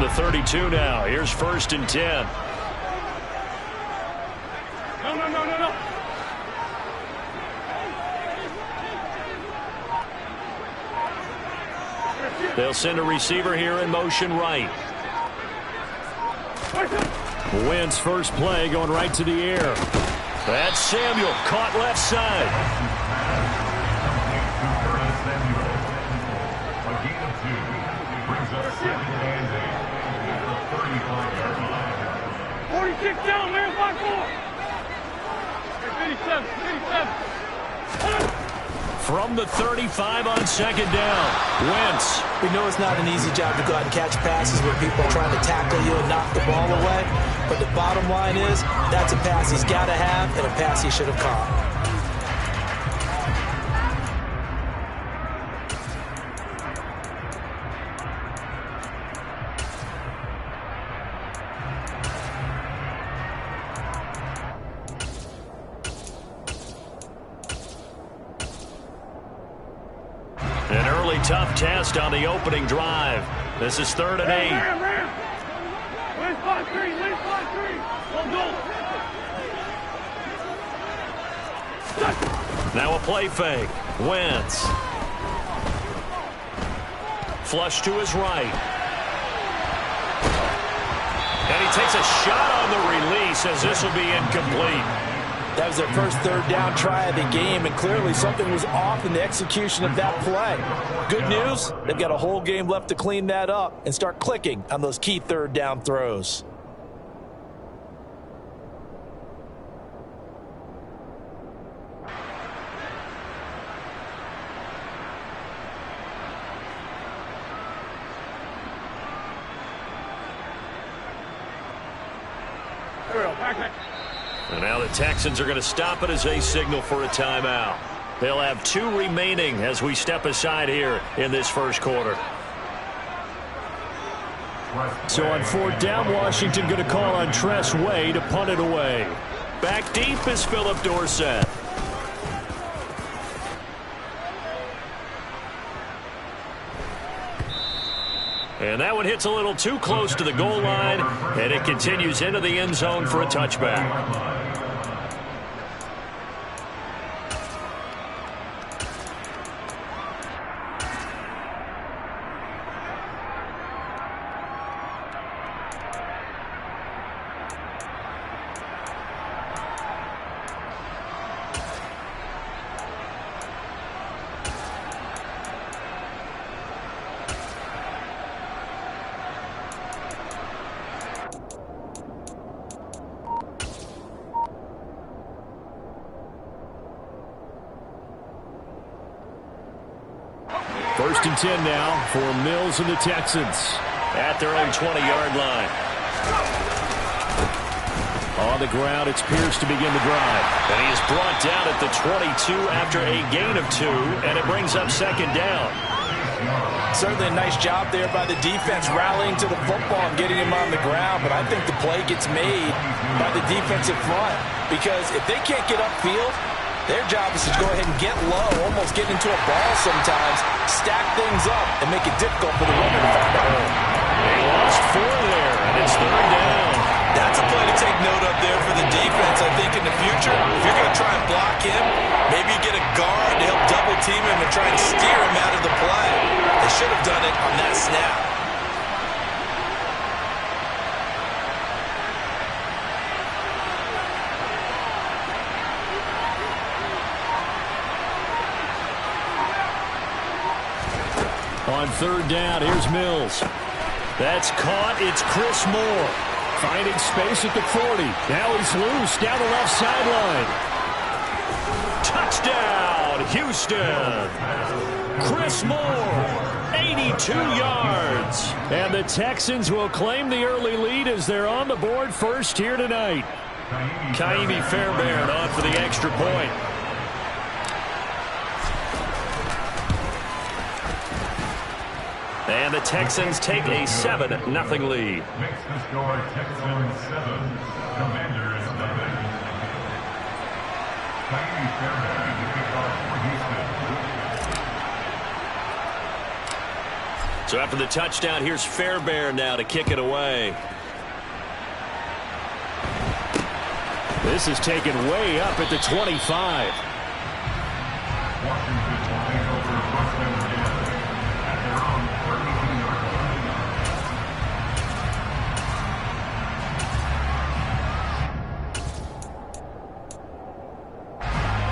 the 32 now. Here's 1st and 10. No. They'll send a receiver here in motion right. Wentz first play going right to the air. That's Samuel caught left side. A gain of 2 brings up 2nd and 8 at the 35-yard line. 46 down, man, 5-4. 87. From the 35 on 2nd down. Wentz. We know it's not an easy job to go out and catch passes where people are trying to tackle you and knock the ball away. But the bottom line is, that's a pass he's got to have and a pass he should have caught. An early tough test on the opening drive. This is 3rd and 8. Where's 5-3? Where's 5-3? Now a play fake. Wentz. Flush to his right. And he takes a shot on the release as this will be incomplete. That was their first 3rd down try of the game, and clearly something was off in the execution of that play. Good news, they've got a whole game left to clean that up and start clicking on those key 3rd down throws. And now the Texans are going to stop it as they signal for a timeout. They'll have 2 remaining as we step aside here in this first quarter. So on 4th down, Washington going to call on Tress Way to punt it away. Back deep is Philip Dorsett. And that one hits a little too close to the goal line, and it continues into the end zone for a touchback. First and 10 now for Mills and the Texans at their own 20-yard line. On the ground, it's Pierce to begin the drive. And he is brought down at the 22 after a gain of 2, and it brings up 2nd down. Certainly a nice job there by the defense rallying to the football and getting him on the ground, but I think the play gets made by the defensive front because if they can't get upfield, their job is to go ahead and get low, almost get into a ball sometimes, stack things up, and make it difficult for the runner to find a hole. They lost 4 there, and it's 3rd down. That's a play to take note of there for the defense, I think, in the future. If you're going to try and block him, maybe you get a guard to help double-team him and try and steer him out of the play. They should have done it on that snap. On 3rd down, here's Mills. That's caught. It's Chris Moore. Finding space at the 40. Now he's loose down the left sideline. Touchdown, Houston. Chris Moore, 82 yards. And the Texans will claim the early lead as they're on the board first here tonight. Kaimi Fairbairn on for the extra point. And the Texans take a 7-0 lead. Makes the score Texans 7, Commanders 9. Kaimi Fairbairn, the kickoff for Houston. So after the touchdown, here's Fairbairn now to kick it away. This is taken way up at the 25.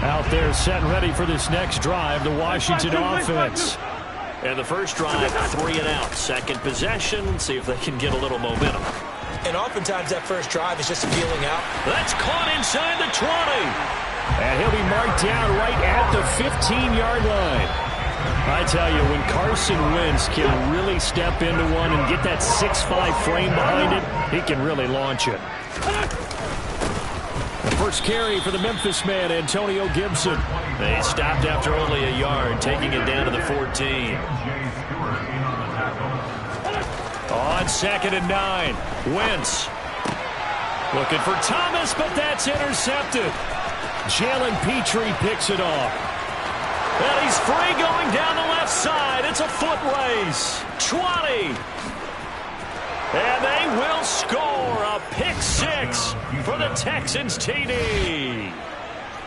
Out there set and ready for this next drive, the Washington offense. And the first drive, 3 and out. Second possession, see if they can get a little momentum. And oftentimes that first drive is just feeling out. That's caught inside the 20. And he'll be marked down right at the 15-yard line. I tell you, when Carson Wentz can really step into one and get that 6'5" frame behind it, he can really launch it. The first carry for the Memphis man, Antonio Gibson. They stopped after only a yard, taking it down to the 14. On 2nd and 9, Wentz. Looking for Thomas, but that's intercepted. Jalen Petrie picks it off. And he's free going down the left side. It's a foot race. 20. And they will score a pick 6 for the Texans TD.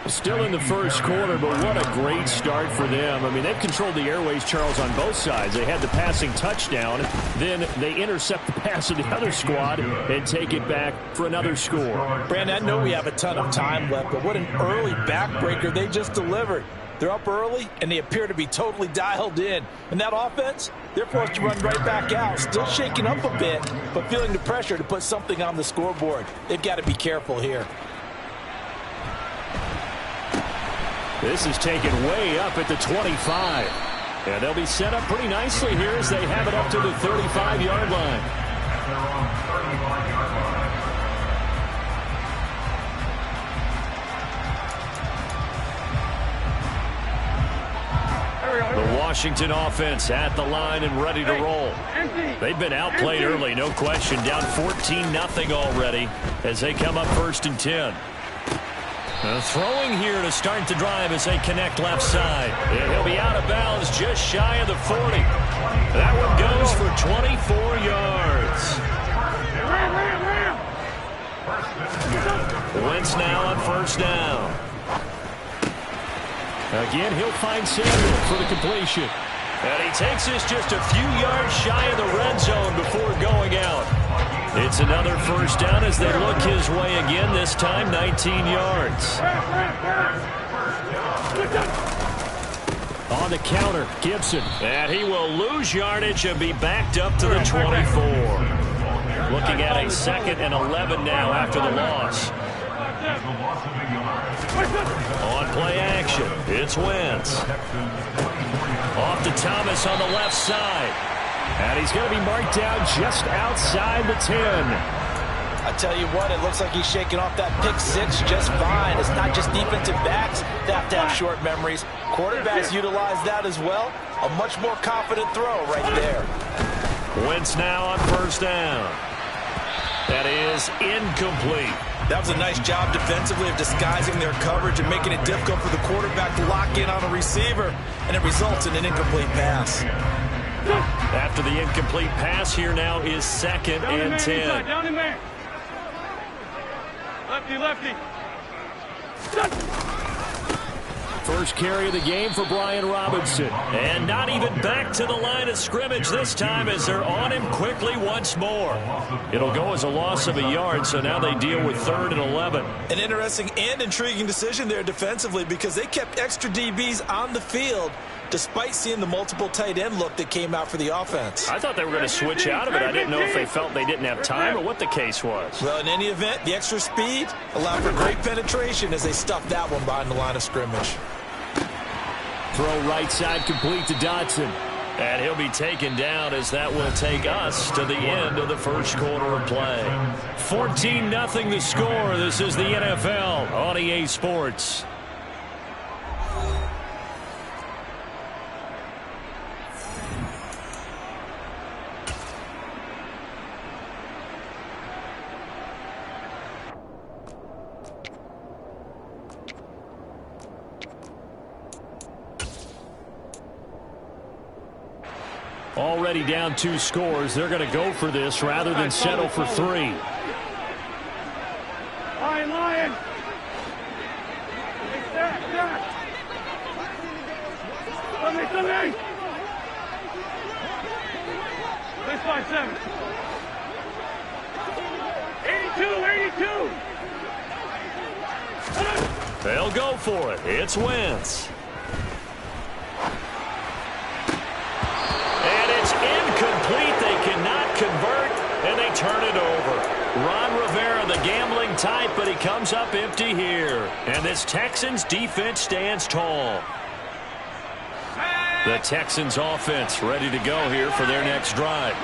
Still in the first quarter, but what a great start for them. I mean, they've controlled the airways, Charles, on both sides. They had the passing touchdown. Then they intercept the pass of the other squad and take it back for another score. Brandon, I know we have a ton of time left, but what an early backbreaker they just delivered. They're up early, and they appear to be totally dialed in. And that offense, they're forced to run right back out. Still shaking up a bit, but feeling the pressure to put something on the scoreboard. They've got to be careful here. This is taken way up at the 25. And they'll be set up pretty nicely here as they have it up to the 35-yard line. The Washington offense at the line and ready to roll. They've been outplayed early, no question. Down 14-0 already as they come up 1st and 10. Throwing here to start the drive as they connect left side. And he'll be out of bounds just shy of the 40. That one goes for 24 yards. Wentz now on 1st down. Again, he'll find Samuel for the completion. And he takes this just a few yards shy of the red zone before going out. It's another 1st down as they look his way again, this time 19 yards. On the counter, Gibson. And he will lose yardage and be backed up to the 24. Looking at a 2nd and 11 now after the loss. On play action, it's Wentz. Off to Thomas on the left side. And he's going to be marked down just outside the 10. I tell you what, it looks like he's shaking off that pick 6 just fine. It's not just defensive backs that have to have short memories. Quarterbacks utilize that as well. A much more confident throw right there. Wentz now on 1st down. That is incomplete. That was a nice job defensively of disguising their coverage and making it difficult for the quarterback to lock in on a receiver, and it results in an incomplete pass. After the incomplete pass, here now is 2nd and 10. Down in there. Lefty, lefty. First carry of the game for Brian Robinson. And not even back to the line of scrimmage this time as they're on him quickly once more. It'll go as a loss of a yard, so now they deal with 3rd and 11. An interesting and intriguing decision there defensively because they kept extra DBs on the field despite seeing the multiple tight end look that came out for the offense. I thought they were going to switch out of it. I didn't know if they felt they didn't have time or what the case was. Well, in any event, the extra speed allowed for great penetration as they stuffed that one behind the line of scrimmage. Throw right side complete to Dotson. And he'll be taken down as that will take us to the end of the first quarter of play. 14-0 the score. This is the NFL on EA Sports. Already down 2 scores. They're going to go for this rather than settle for 3. Lion. Stack. Somebody. 657. 82. They'll go for it. It's Wentz. And it's incomplete. They cannot convert, and they turn it over. Ron Rivera, the gambling type, but he comes up empty here. And this Texans defense stands tall. The Texans offense ready to go here for their next drive.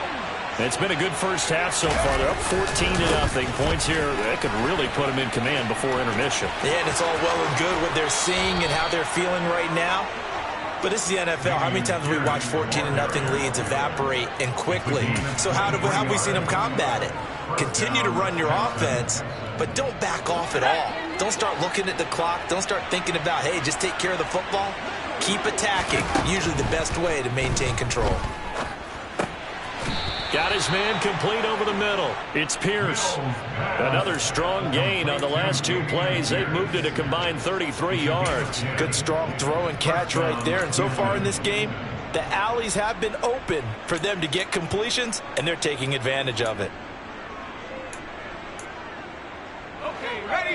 It's been a good first half so far. They're up 14-0. Points here that could really put them in command before intermission. Yeah, and it's all well and good what they're seeing and how they're feeling right now. But this is the NFL. How many times have we watched 14-0 leads evaporate and quickly? So how have we seen them combat it? Continue to run your offense, but don't back off at all. Don't start looking at the clock. Don't start thinking about, hey, just take care of the football. Keep attacking. Usually the best way to maintain control. Got his man complete over the middle. It's Pierce. Another strong gain on the last 2 plays. They've moved it a combined 33 yards. Good strong throw and catch right there. And so far in this game, the alleys have been open for them to get completions, and they're taking advantage of it.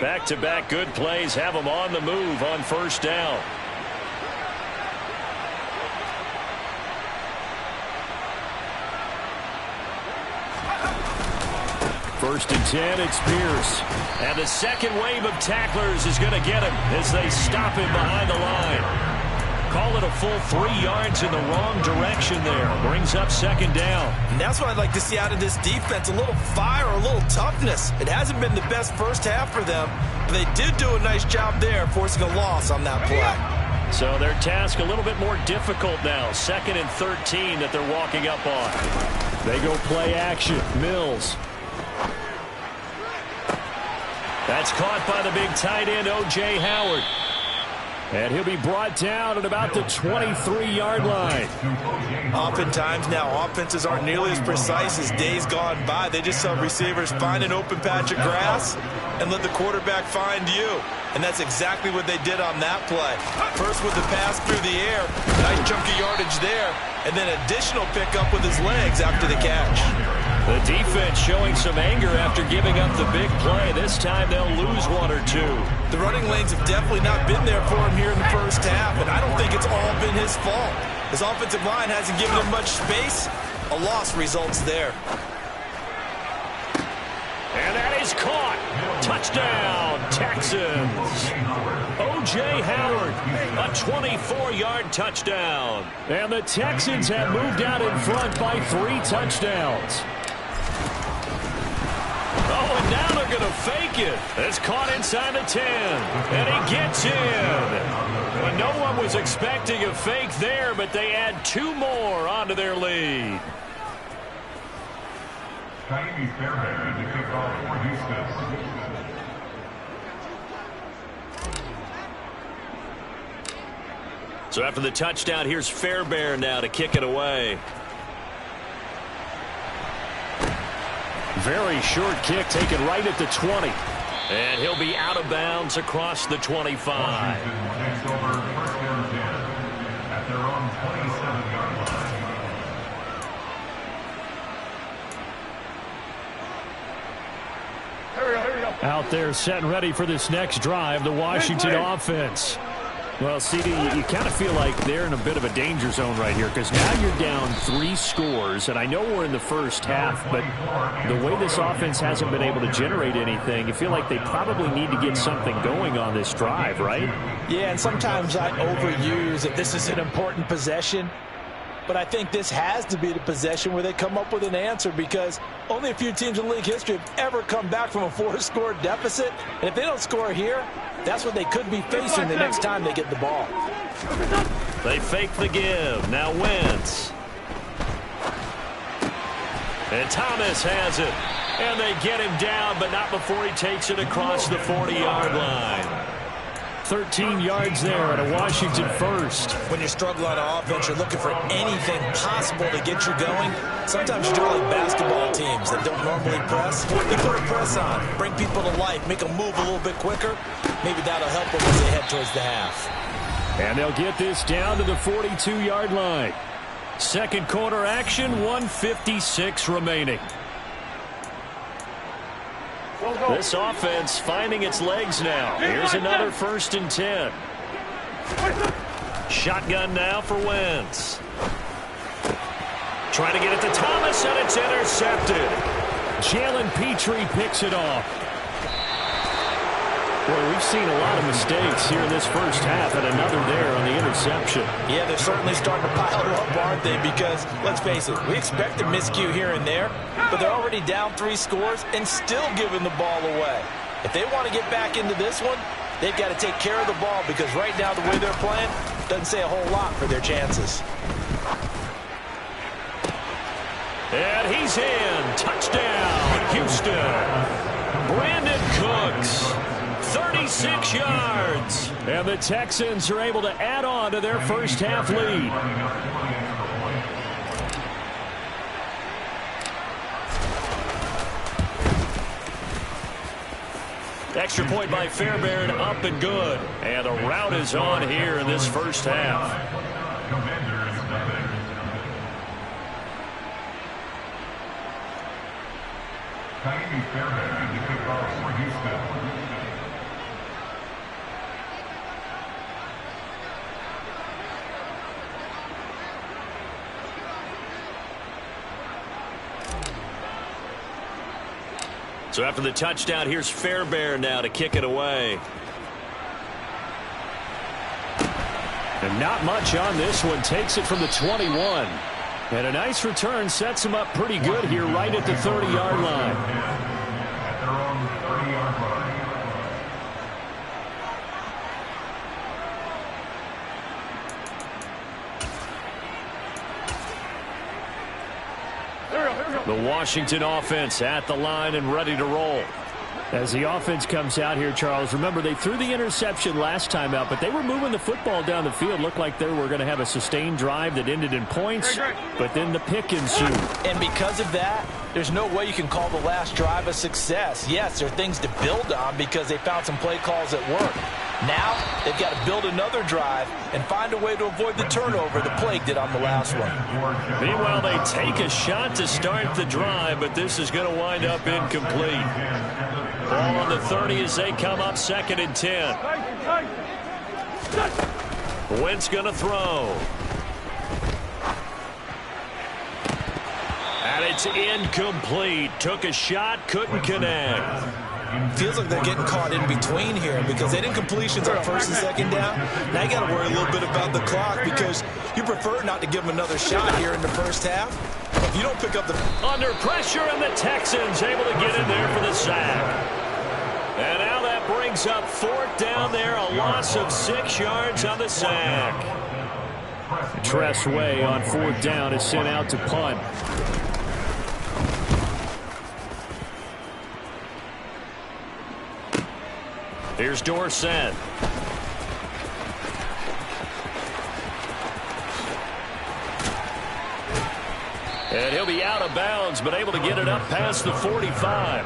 Back-to-back good plays have them on the move on first down. First and 10, it's Pierce. And the second wave of tacklers is going to get him as they stop him behind the line. Call it a full 3 yards in the wrong direction there. Brings up second down. And that's what I'd like to see out of this defense. A little fire, a little toughness. It hasn't been the best first half for them, but they did do a nice job there, forcing a loss on that play. So their task a little bit more difficult now. 2nd and 13 that they're walking up on. They go play action. Mills. That's caught by the big tight end, O.J. Howard. And he'll be brought down at about the 23-yard line. Oftentimes now, offenses aren't nearly as precise as days gone by. They just tell receivers, find an open patch of grass and let the quarterback find you. And that's exactly what they did on that play. First with the pass through the air, nice chunk of yardage there, and then additional pickup with his legs after the catch. The defense showing some anger after giving up the big play. This time they'll lose 1 or 2. The running lanes have definitely not been there for him here in the first half, and I don't think it's all been his fault. His offensive line hasn't given him much space. A loss results there. And that is caught. Touchdown, Texans. O.J. Howard, a 24-yard touchdown. And the Texans have moved out in front by 3 touchdowns. Oh, and now they're going to fake it. It's caught inside the 10. And he gets in. And no one was expecting a fake there, but they add 2 more onto their lead. Tiny Fairbairn to kick off for Houston. So after the touchdown, here's Fairbairn now to kick it away. Very short kick taken right at the 20. And he'll be out of bounds across the 25. Washington takes over 1st and 10 at their own 27-yard line. Out there set and ready for this next drive, the Washington offense. Well, CD, you kind of feel like they're in a bit of a danger zone right here because now you're down 3 scores, and I know we're in the first half, but the way this offense hasn't been able to generate anything, you feel like they probably need to get something going on this drive, right? Yeah, and sometimes I overuse that this is an important possession, but I think this has to be the possession where they come up with an answer because only a few teams in league history have ever come back from a 4-score deficit, and if they don't score here, that's what they could be facing the next time they get the ball. They fake the give. Now Wentz. And Thomas has it. And they get him down, but not before he takes it across the 40-yard line. 13 yards there at a Washington first. When you're struggling on offense, you're looking for anything possible to get you going. Sometimes you do like basketball teams that don't normally press. You put a press on, bring people to life, make them move a little bit quicker. Maybe that'll help them as they head towards the half. And they'll get this down to the 42-yard line. Second quarter action, 1:56 remaining. This offense finding its legs now. Here's another 1st and 10. Shotgun now for Wentz. Trying to get it to Thomas, and it's intercepted. Jalen Petrie picks it off. Boy, we've seen a lot of mistakes here in this first half, and another there on the interception. Yeah, they're certainly starting to pile up, aren't they? Because, let's face it, we expect a miscue here and there, but they're already down 3 scores and still giving the ball away. If they want to get back into this one, they've got to take care of the ball, because right now the way they're playing doesn't say a whole lot for their chances. And he's in. Touchdown, Houston. Brandon Cooks. 36 yards. And the Texans are able to add on to their first half lead. Extra point by Fairbairn, up and good. And the route is on here in this first half. Fairbairn, the kickoff for Houston. So after the touchdown, here's Fairbairn now to kick it away. And not much on this one. Takes it from the 21. And a nice return sets him up pretty good here right at the 30-yard line. At their own 30-yard line. The Washington offense at the line and ready to roll. As the offense comes out here, Charles, remember they threw the interception last time out, but they were moving the football down the field. Looked like they were going to have a sustained drive that ended in points, but then the pick ensued. And because of that, there's no way you can call the last drive a success. Yes, there are things to build on because they found some play calls that work. Now, they've got to build another drive and find a way to avoid the turnover the Plague did on the last one. Meanwhile, they take a shot to start the drive, but this is going to wind up incomplete. Ball on the 30 as they come up 2nd and 10. Wentz going to throw. And it's incomplete. Took a shot, couldn't connect. Feels like they're getting caught in between here because they didn't completions on 1st and 2nd down. Now you got to worry a little bit about the clock because you prefer not to give them another shot here in the first half. If you don't pick up the... Under pressure, and the Texans able to get in there for the sack. And now that brings up 4th down there, a loss of 6 yards on the sack. Tressway on 4th down is sent out to punt. Here's Dorsett. And he'll be out of bounds, but able to get it up past the 45.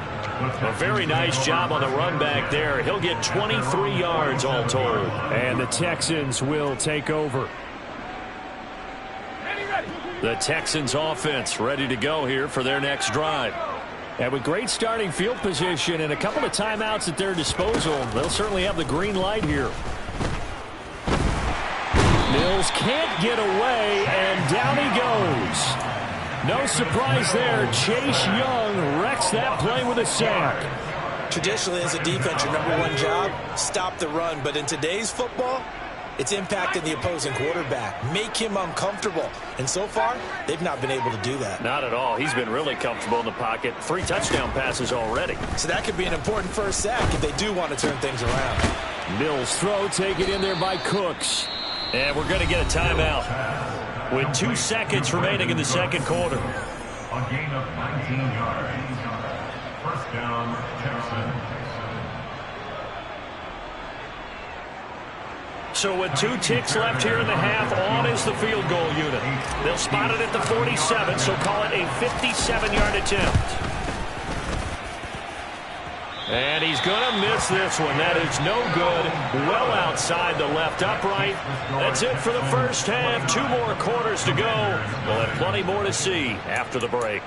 A very nice job on the run back there. He'll get 23 yards all told. And the Texans will take over. The Texans offense ready to go here for their next drive. And with great starting field position and a couple of timeouts at their disposal, they'll certainly have the green light here. Mills can't get away, and down he goes. No surprise there. Chase Young wrecks that play with a sack. Traditionally, as a defense, your #1 job, stop the run. But in today's football, it's impacting the opposing quarterback. Make him uncomfortable. And so far, they've not been able to do that. Not at all. He's been really comfortable in the pocket. 3 touchdown passes already. So that could be an important first sack if they do want to turn things around. Mills throw taken in there by Cooks. And we're going to get a timeout with 2 seconds remaining in the second quarter. A gain of 19 yards. First down, Texans. So with 2 ticks left here in the half, on is the field goal unit. They'll spot it at the 47, so call it a 57-yard attempt. And he's going to miss this one. That is no good. Well outside the left upright. That's it for the first half. 2 more quarters to go. We'll have plenty more to see after the break.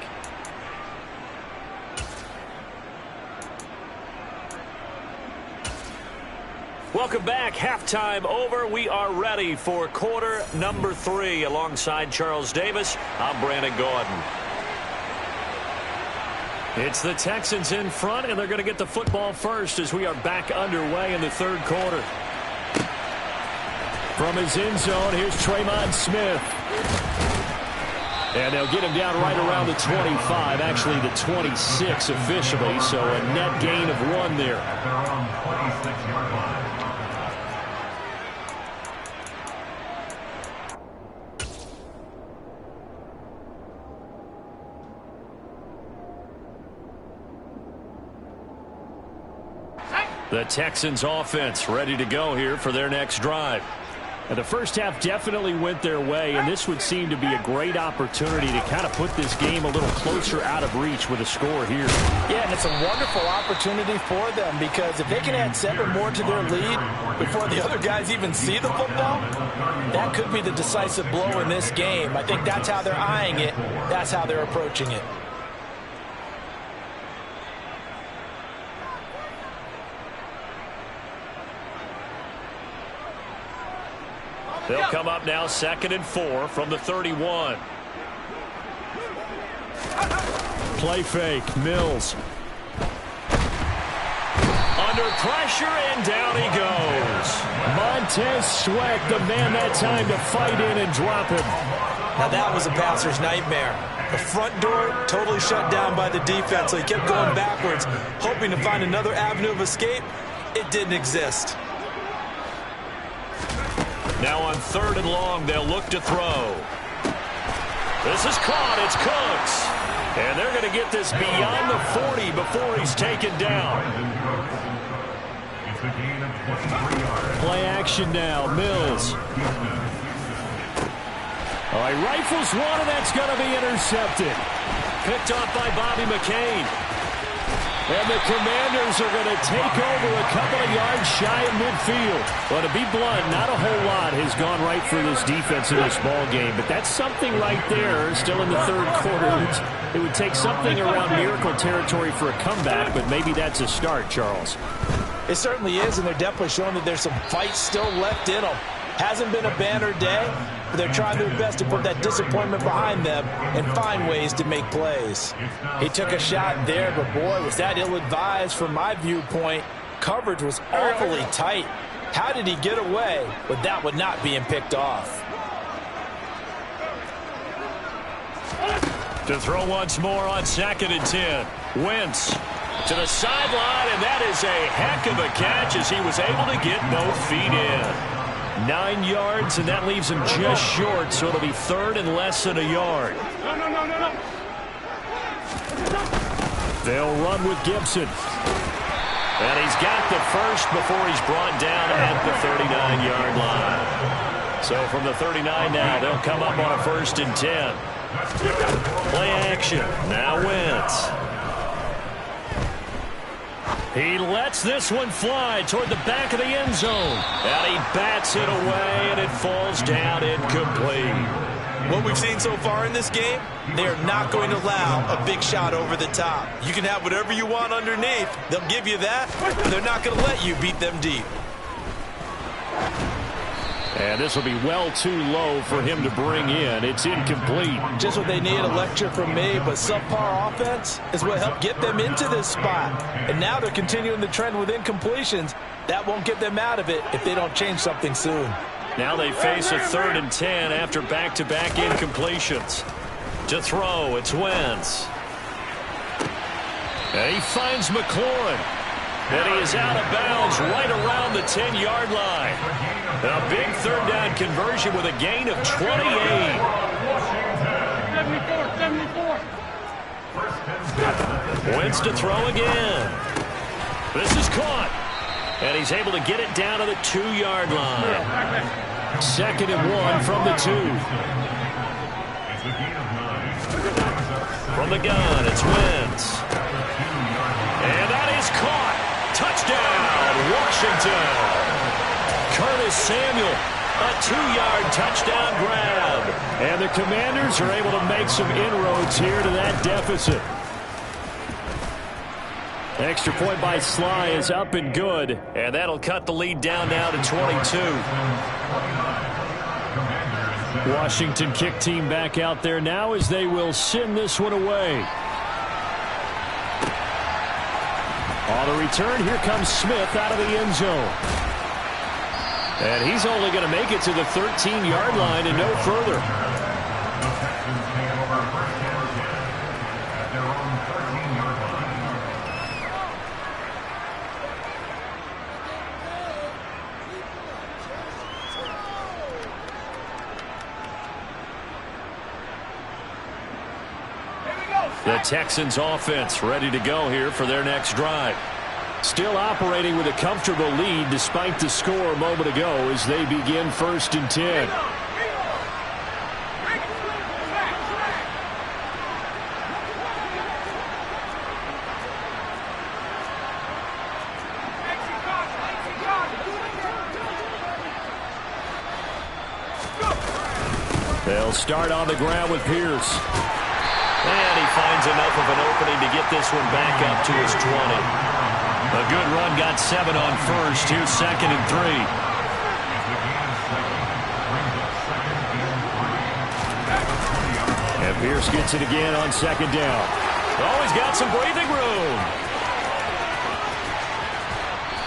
Welcome back. Halftime over. We are ready for quarter number 3. Alongside Charles Davis, I'm Brandon Gordon. It's the Texans in front, and they're going to get the football first as we are back underway in the third quarter. From his end zone, here's Tremont Smith. And they'll get him down right around the 25, actually the 26 officially, so a net gain of 1 there. The Texans offense ready to go here for their next drive. And the first half definitely went their way, and this would seem to be a great opportunity to kind of put this game a little closer out of reach with a score here. Yeah, and it's a wonderful opportunity for them because if they can add 7 more to their lead before the other guys even see the football, that could be the decisive blow in this game. I think that's how they're eyeing it. That's how they're approaching it. They'll come up now 2nd and 4 from the 31. Play fake. Mills. Under pressure, and down he goes. Montez Sweat, the man that time to fight in and drop him. Now that was a passer's nightmare. The front door totally shut down by the defense, so he kept going backwards, hoping to find another avenue of escape. It didn't exist. Now on 3rd and long, they'll look to throw. This is caught. It's Cooks. And they're going to get this beyond the 40 before he's taken down. Play action now. Mills. All right, rifles one, and that's going to be intercepted. Picked off by Bobby McCain. And the Commanders are going to take over a couple of yards shy of midfield. Well, to be blunt, not a whole lot has gone right for this defense in this ball game, but that's something right there. Still in the third quarter. It would take something around miracle territory for a comeback, but maybe that's a start, Charles. It certainly is, and they're definitely showing that there's some fight still left in them. Hasn't been a banner day, but they're trying their best to put that disappointment behind them and find ways to make plays. He took a shot there, but boy, was that ill-advised from my viewpoint. Coverage was awfully tight. How did he get away with that one not being picked off? To throw once more on 2nd and 10. Wentz to the sideline, and that is a heck of a catch as he was able to get both feet in. 9 yards, and that leaves him just short, so it'll be 3rd and less than a yard. No. They'll run with Gibson. And he's got the first before he's brought down at the 39-yard line. So from the 39 now, they'll come up on a 1st and 10. Play action. Now Wentz. He lets this one fly toward the back of the end zone. And he bats it away, and it falls down incomplete. What we've seen so far in this game, they are not going to allow a big shot over the top. You can have whatever you want underneath. They'll give you that, but they're not going to let you beat them deep. And this will be well too low for him to bring in. It's incomplete. Just what they need, a lecture from me, but subpar offense is what helped get them into this spot. And now they're continuing the trend with incompletions. That won't get them out of it if they don't change something soon. Now they face a 3rd and 10 after back-to-back incompletions. To throw, it's Wentz. And he finds McLaurin. And he is out of bounds right around the 10-yard line. A big 3rd down conversion with a gain of 28. 74. Wentz to throw again. This is caught. And he's able to get it down to the 2-yard line. 2nd and 1 from the 2. From the gun, it's Wentz. And that is caught. Touchdown, Washington. Curtis Samuel, a 2-yard touchdown grab. And the Commanders are able to make some inroads here to that deficit. Extra point by Sly is up and good. And that'll cut the lead down now to 22. Washington kick team back out there now as they will send this one away. On the return, here comes Smith out of the end zone. And he's only going to make it to the 13-yard line and no further. The Texans offense ready to go here for their next drive. Still operating with a comfortable lead despite the score a moment ago as they begin 1st and 10. They'll start on the ground with Pierce. And he finds enough of an opening to get this one back up to his 20. A good run, got 7 on first. Here's 2nd and 3. And Pierce gets it again on 2nd down. Oh, he's got some breathing room.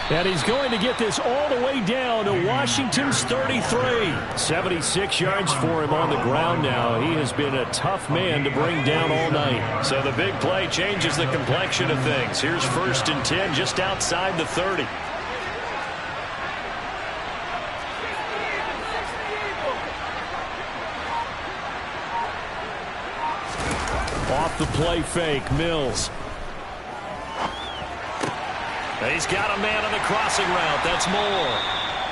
And he's going to get this all the way down to Washington's 33. 76 yards for him on the ground now. He has been a tough man to bring down all night. So the big play changes the complexion of things. Here's 1st and 10 just outside the 30. Off the play fake, Mills. He's got a man on the crossing route. That's Moore.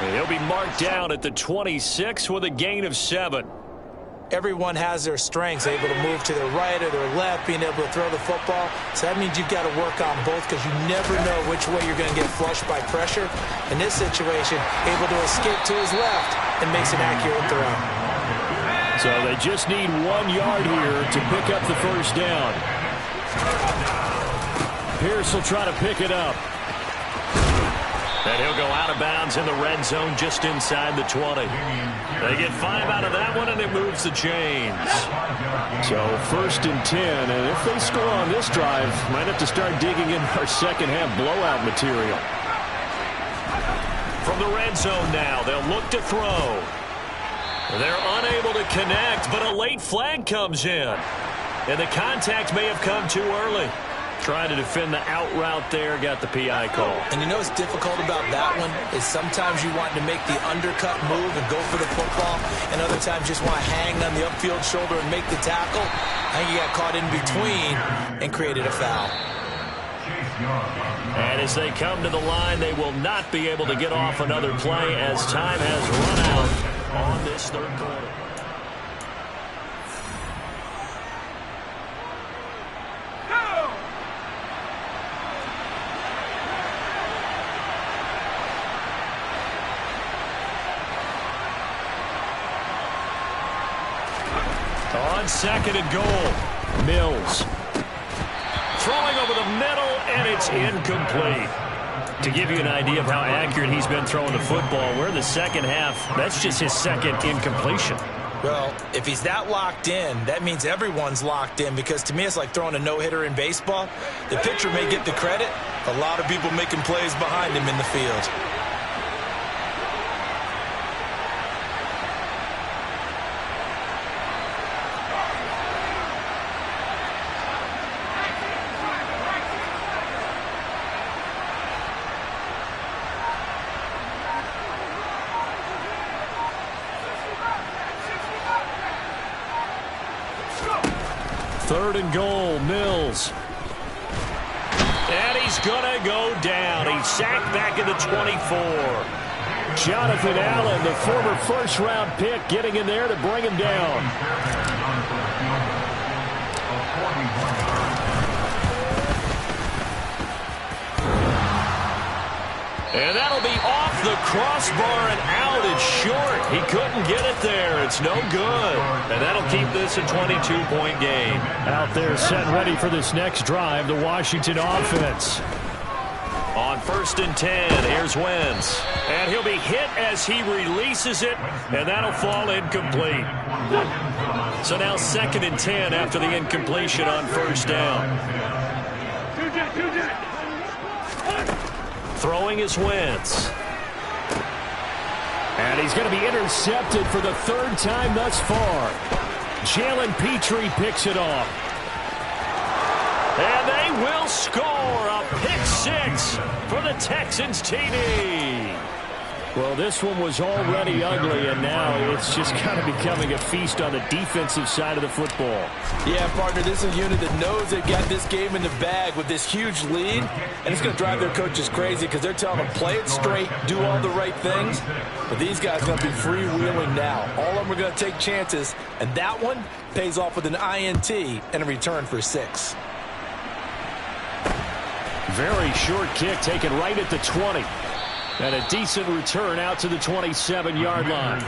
And he'll be marked down at the 26 with a gain of 7. Everyone has their strengths, able to move to their right or their left, being able to throw the football. So that means you've got to work on both because you never know which way you're going to get flushed by pressure. In this situation, able to escape to his left and makes an accurate throw. So they just need 1 yard here to pick up the 1st down. Pierce will try to pick it up. And he'll go out of bounds in the red zone just inside the 20. They get 5 out of that one, and it moves the chains. So 1st and 10, and if they score on this drive, might have to start digging in our second-half blowout material. From the red zone now, they'll look to throw. They're unable to connect, but a late flag comes in. And the contact may have come too early. Trying to defend the out route there, got the PI call. And you know what's difficult about that one is sometimes you want to make the undercut move and go for the football, and other times just want to hang on the upfield shoulder and make the tackle. I think he got caught in between and created a foul. And as they come to the line, they will not be able to get off another play as time has run out on this 3rd quarter. On 2nd and goal, Mills. Throwing over the middle, and it's incomplete. To give you an idea of how accurate he's been throwing the football, we're in the second half. That's just his 2nd incompletion. Well, if he's that locked in, that means everyone's locked in, because to me it's like throwing a no-hitter in baseball. The pitcher may get the credit, a lot of people making plays behind him in the field. And he's going to go down. He's sacked back at the 24. Jonathan Allen, the former first-round pick, getting in there to bring him down. And that'll be off the crossbar and out. It's short. He couldn't get it there. It's no good. And that'll keep this a 22-point game. Out there set ready for this next drive, the Washington offense. On 1st and 10, here's Wentz. And he'll be hit as he releases it, and that'll fall incomplete. So now 2nd and 10 after the incompletion on 1st down. Throwing is Wentz. And he's going to be intercepted for the 3rd time thus far. Jalen Petrie picks it off. And they will score a pick 6 for the Texans TD. Well, this one was already ugly, and now it's just kind of becoming a feast on the defensive side of the football. Yeah, partner, this is a unit that knows they've got this game in the bag with this huge lead, and it's going to drive their coaches crazy because they're telling them, play it straight, do all the right things. But these guys are going to be freewheeling now. All of them are going to take chances, and that one pays off with an INT and a return for 6. Very short kick taken right at the 20. And a decent return out to the 27-yard line.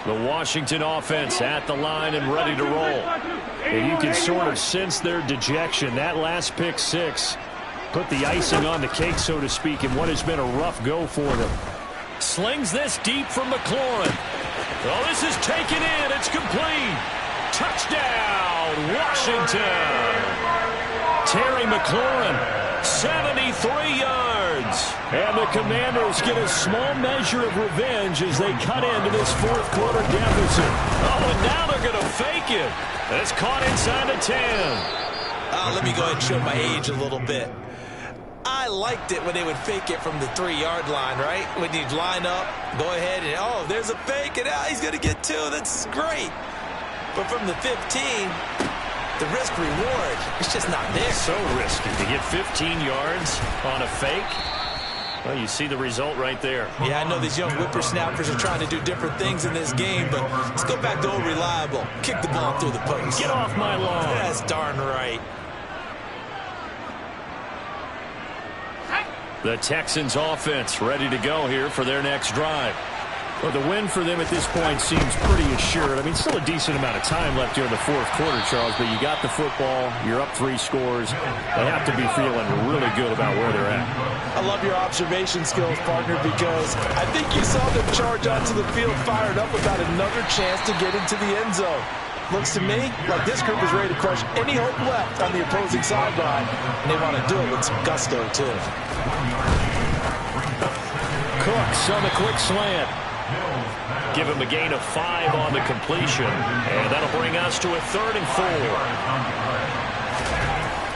The Washington offense at the line and ready to roll. And you can sort of sense their dejection. That last pick 6 put the icing on the cake, so to speak, in what has been a rough go for them. Slings this deep from McLaurin. Oh, this is taken in. It's complete. Touchdown, Washington. Terry McLaurin, 73 yards. And the Commanders get a small measure of revenge as they cut into this 4th quarter deficit. Oh, and now they're going to fake it. It's caught inside the 10. Let me go ahead and show my age a little bit. I liked it when they would fake it from the 3-yard line, right? When you'd line up, go ahead and, oh, there's a fake, and he's going to get 2. That's great. But from the 15, the risk-reward, it's just not there. So risky to get 15 yards on a fake. Well, you see the result right there. Yeah, I know these young whippersnappers are trying to do different things in this game, but let's go back to old reliable. Kick the ball through the post. Get off my lawn. That's darn right. The Texans offense ready to go here for their next drive. Well, the win for them at this point seems pretty assured. I mean, still a decent amount of time left here in the 4th quarter, Charles, but you got the football, you're up 3 scores. They have to be feeling really good about where they're at. I love your observation skills, partner, because I think you saw them charge onto the field fired up about another chance to get into the end zone. Looks to me like this group is ready to crush any hope left on the opposing sideline, and they want to do it with some gusto, too. Cooks on the quick slant. Give him a gain of 5 on the completion, and that'll bring us to a 3rd and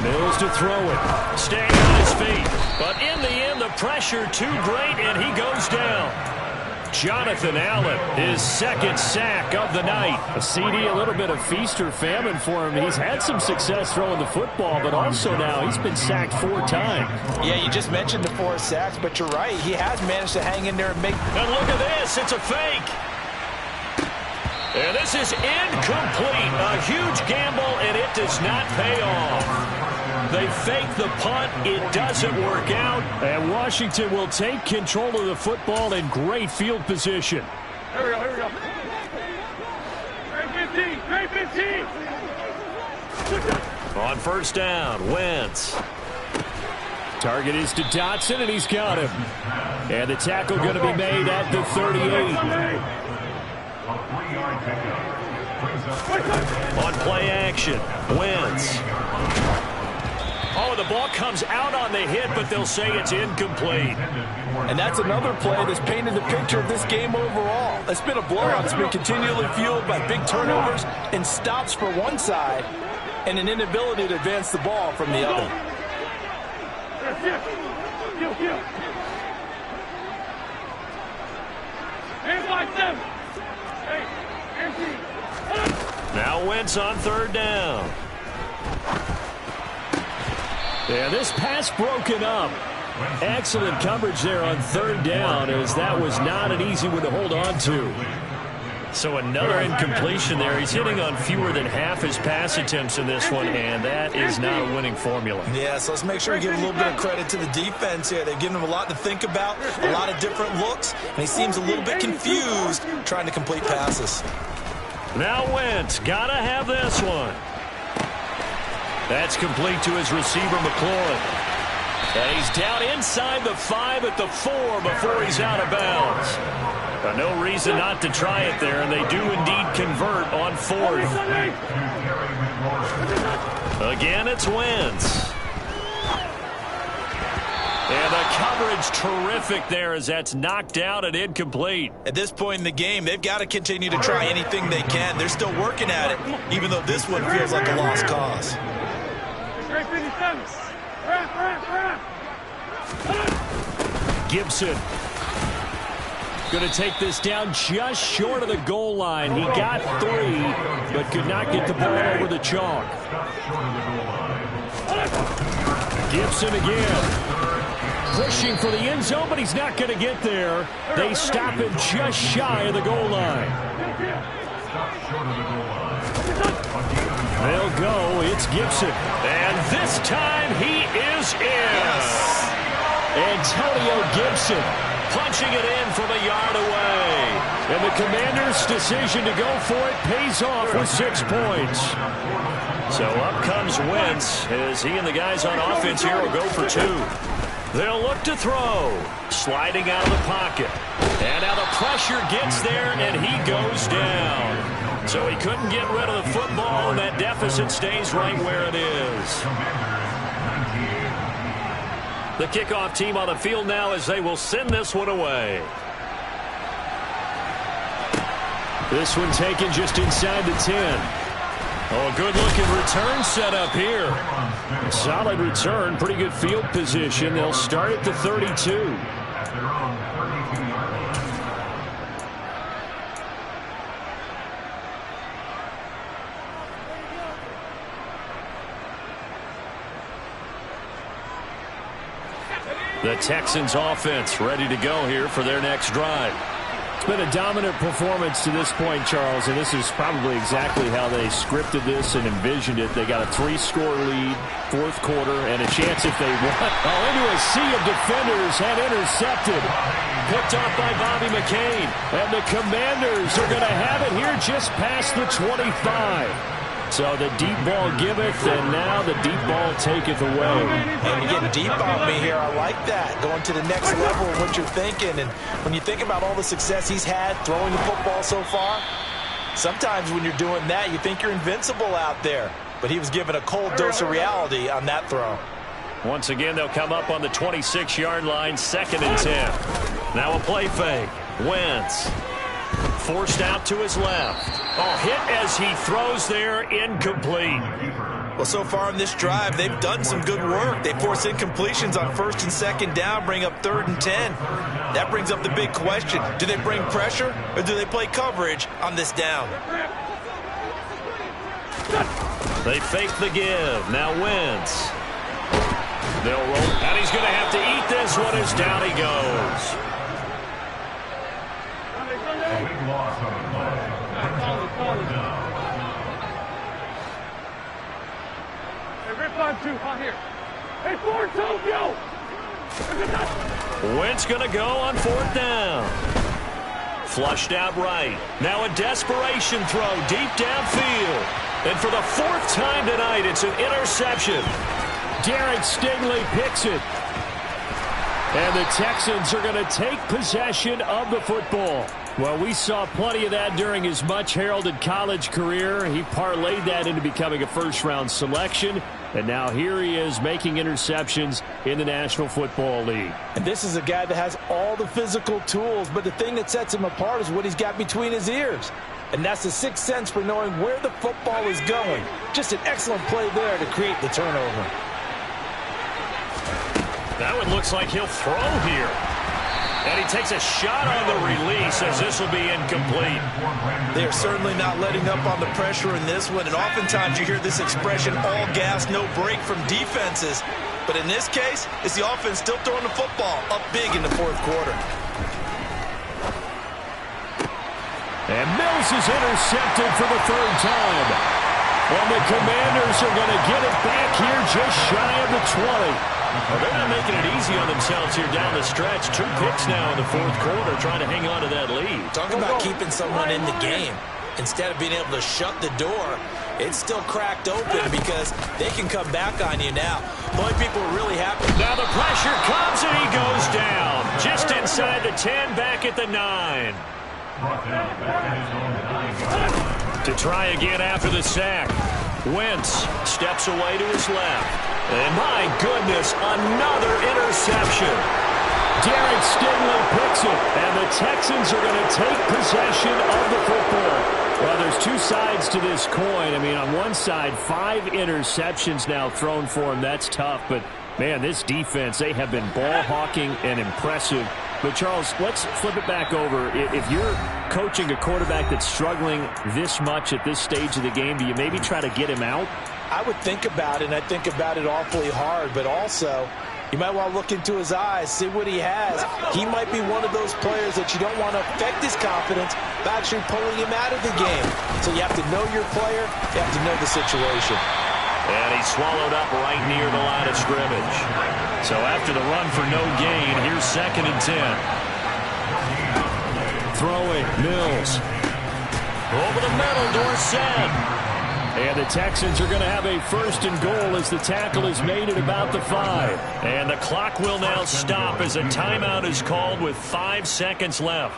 4. Mills to throw it, staying on his feet, but in the end, the pressure too great, and he goes down. Jonathan Allen, his 2nd sack of the night. A CD, a little bit of feast or famine for him. He's had some success throwing the football, but also now he's been sacked 4 times. Yeah, you just mentioned the 4 sacks, but you're right. He has managed to hang in there and make... And look at this. It's a fake. And this is incomplete. A huge gamble, and it does not pay off. They fake the punt. It doesn't work out. And Washington will take control of the football in great field position. Here we go, here we go. Great 15, great 15. On 1st down, Wentz. Target is to Dotson, and he's got him. And the tackle going to be made at the 38. On play action, Wentz. Oh, the ball comes out on the hit, but they'll say it's incomplete. And that's another play that's painted the picture of this game overall. It's been a blowout. It's been continually fueled by big turnovers and stops for one side and an inability to advance the ball from the other. Now Wentz on third down. And this pass broken up. Excellent coverage there on third down, as that was not an easy one to hold on to. So another incompletion there. He's hitting on fewer than half his pass attempts in this one, and that is not a winning formula. Yeah, so let's make sure we give a little bit of credit to the defense here. They've given him a lot to think about, a lot of different looks, and he seems a little bit confused trying to complete passes. Now Wentz, gotta have this one. That's complete to his receiver, McLaurin. And he's down inside the 5 at the 4 before he's out of bounds. No reason not to try it there, and they do indeed convert on 4th. Again, it's Wentz. And the coverage terrific there as that's knocked out and incomplete. At this point in the game, they've got to continue to try anything they can. They're still working at it, even though this one feels like a lost cause. Gibson going to take this down just short of the goal line. He got 3, but could not get the ball over the chalk. Gibson again. Pushing for the end zone, but he's not going to get there. They stop him just shy of the goal line. They'll go. It's Gibson. And this time he is in. Antonio Gibson punching it in from a yard away. And the Commanders' decision to go for it pays off with 6 points. So up comes Wentz as he and the guys on offense here will go for 2. They'll look to throw. Sliding out of the pocket. And now the pressure gets there, and he goes down. So he couldn't get rid of the football, and that deficit stays right where it is. The kickoff team on the field now as they will send this one away. This one taken just inside the 10. Oh, a good-looking return set up here. Solid return, pretty good field position. They'll start at the 32. The Texans offense ready to go here for their next drive. It's been a dominant performance to this point, Charles, and this is probably exactly how they scripted this and envisioned it. They got a 3-score lead, 4th quarter, and a chance if they want. Oh, into a sea of defenders and intercepted. Picked off by Bobby McCain. And the Commanders are going to have it here just past the 25. So the deep ball giveth, and now the deep ball taketh away. And you get deep on me here. I like that. Going to the next level of what you're thinking. And when you think about all the success he's had throwing the football so far, sometimes when you're doing that, you think you're invincible out there. But he was given a cold dose of reality on that throw. Once again, they'll come up on the 26-yard line, 2nd and 10. Now a play fake. Wentz. Forced out to his left. Oh, hit as he throws there, incomplete. Well, so far in this drive, they've done some good work. They force incompletions on 1st and 2nd down, bring up 3rd and 10. That brings up the big question. Do they bring pressure, or do they play coverage on this down? They fake the give. Now Wentz. They'll roll, and he's going to have to eat this one as down he goes. Big loss on the play. Hey, rip on 2, out here. Hey, 4, Tokyo! Wentz going to go on 4th down. Flushed out right. Now a desperation throw deep downfield. And for the 4th time tonight, it's an interception. Derek Stingley picks it. And the Texans are going to take possession of the football. Well, we saw plenty of that during his much-heralded college career. He parlayed that into becoming a first-round selection. And now here he is making interceptions in the National Football League. And this is a guy that has all the physical tools, but the thing that sets him apart is what he's got between his ears. And that's the 6th sense for knowing where the football is going. Just an excellent play there to create the turnover. That one looks like he'll throw here. And he takes a shot on the release as this will be incomplete. They're certainly not letting up on the pressure in this one, and oftentimes you hear this expression, all gas, no break from defenses. But in this case, it's the offense still throwing the football up big in the fourth quarter. And Mills is intercepted for the third time. And the Commanders are going to get it back here just shy of the 20. Well, they're not making it easy on themselves here down the stretch. 2 picks now in the fourth quarter trying to hang on to that lead. Talk about keeping someone in the game. Instead of being able to shut the door, it's still cracked open because they can come back on you now. The only people are really happy. Now the pressure comes and he goes down. Just inside the 10, back at the 9. To try again after the sack. Wentz steps away to his left. And my goodness, another interception. Derek Stingley picks it, and the Texans are going to take possession of the football. Well, there's 2 sides to this coin. I mean, on one side, 5 interceptions now thrown for him. That's tough, but man, this defense, they have been ball hawking and impressive. But, Charles, let's flip it back over. If you're coaching a quarterback that's struggling this much at this stage of the game, do you maybe try to get him out? I would think about it, and I think about it awfully hard, but also you might want to look into his eyes, see what he has. He might be one of those players that you don't want to affect his confidence by actually pulling him out of the game. So you have to know your player, you have to know the situation. And he's swallowed up right near the line of scrimmage. So after the run for no gain, here's 2nd and 10. Throwing, Mills. Over the middle, Dorsett. And the Texans are going to have a 1st and goal as the tackle is made at about the 5. And the clock will now stop as a timeout is called with 5 seconds left.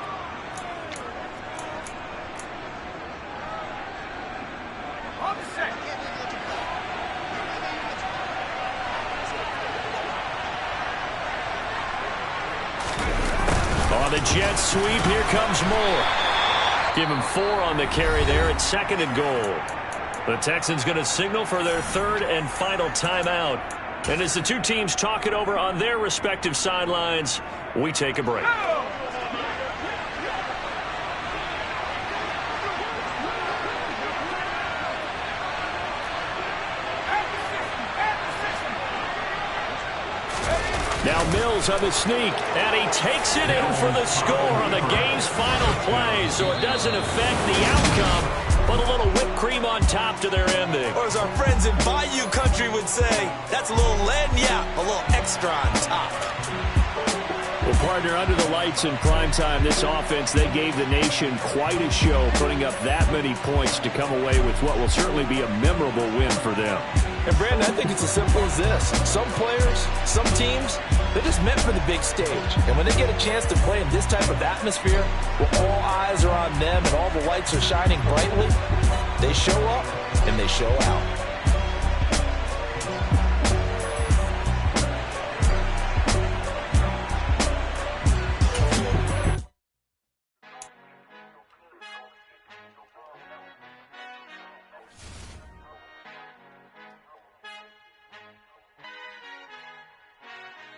On the jet sweep, here comes Moore. Give him 4 on the carry there at 2nd and goal. The Texans going to signal for their 3rd and final timeout. And as the 2 teams talk it over on their respective sidelines, we take a break. Now Mills on the sneak, and he takes it in for the score on the game's final play, so it doesn't affect the outcome, but a little whipped cream on top to their ending. Or as our friends in Bayou Country would say, that's a little lagniappe, a little extra on top. Well, partner, under the lights in primetime, this offense, they gave the nation quite a show, putting up that many points to come away with what will certainly be a memorable win for them. And, Brandon, I think it's as simple as this. Some players, some teams, they're just meant for the big stage. And when they get a chance to play in this type of atmosphere, where all eyes are on them and all the lights are shining brightly, they show up and they show out.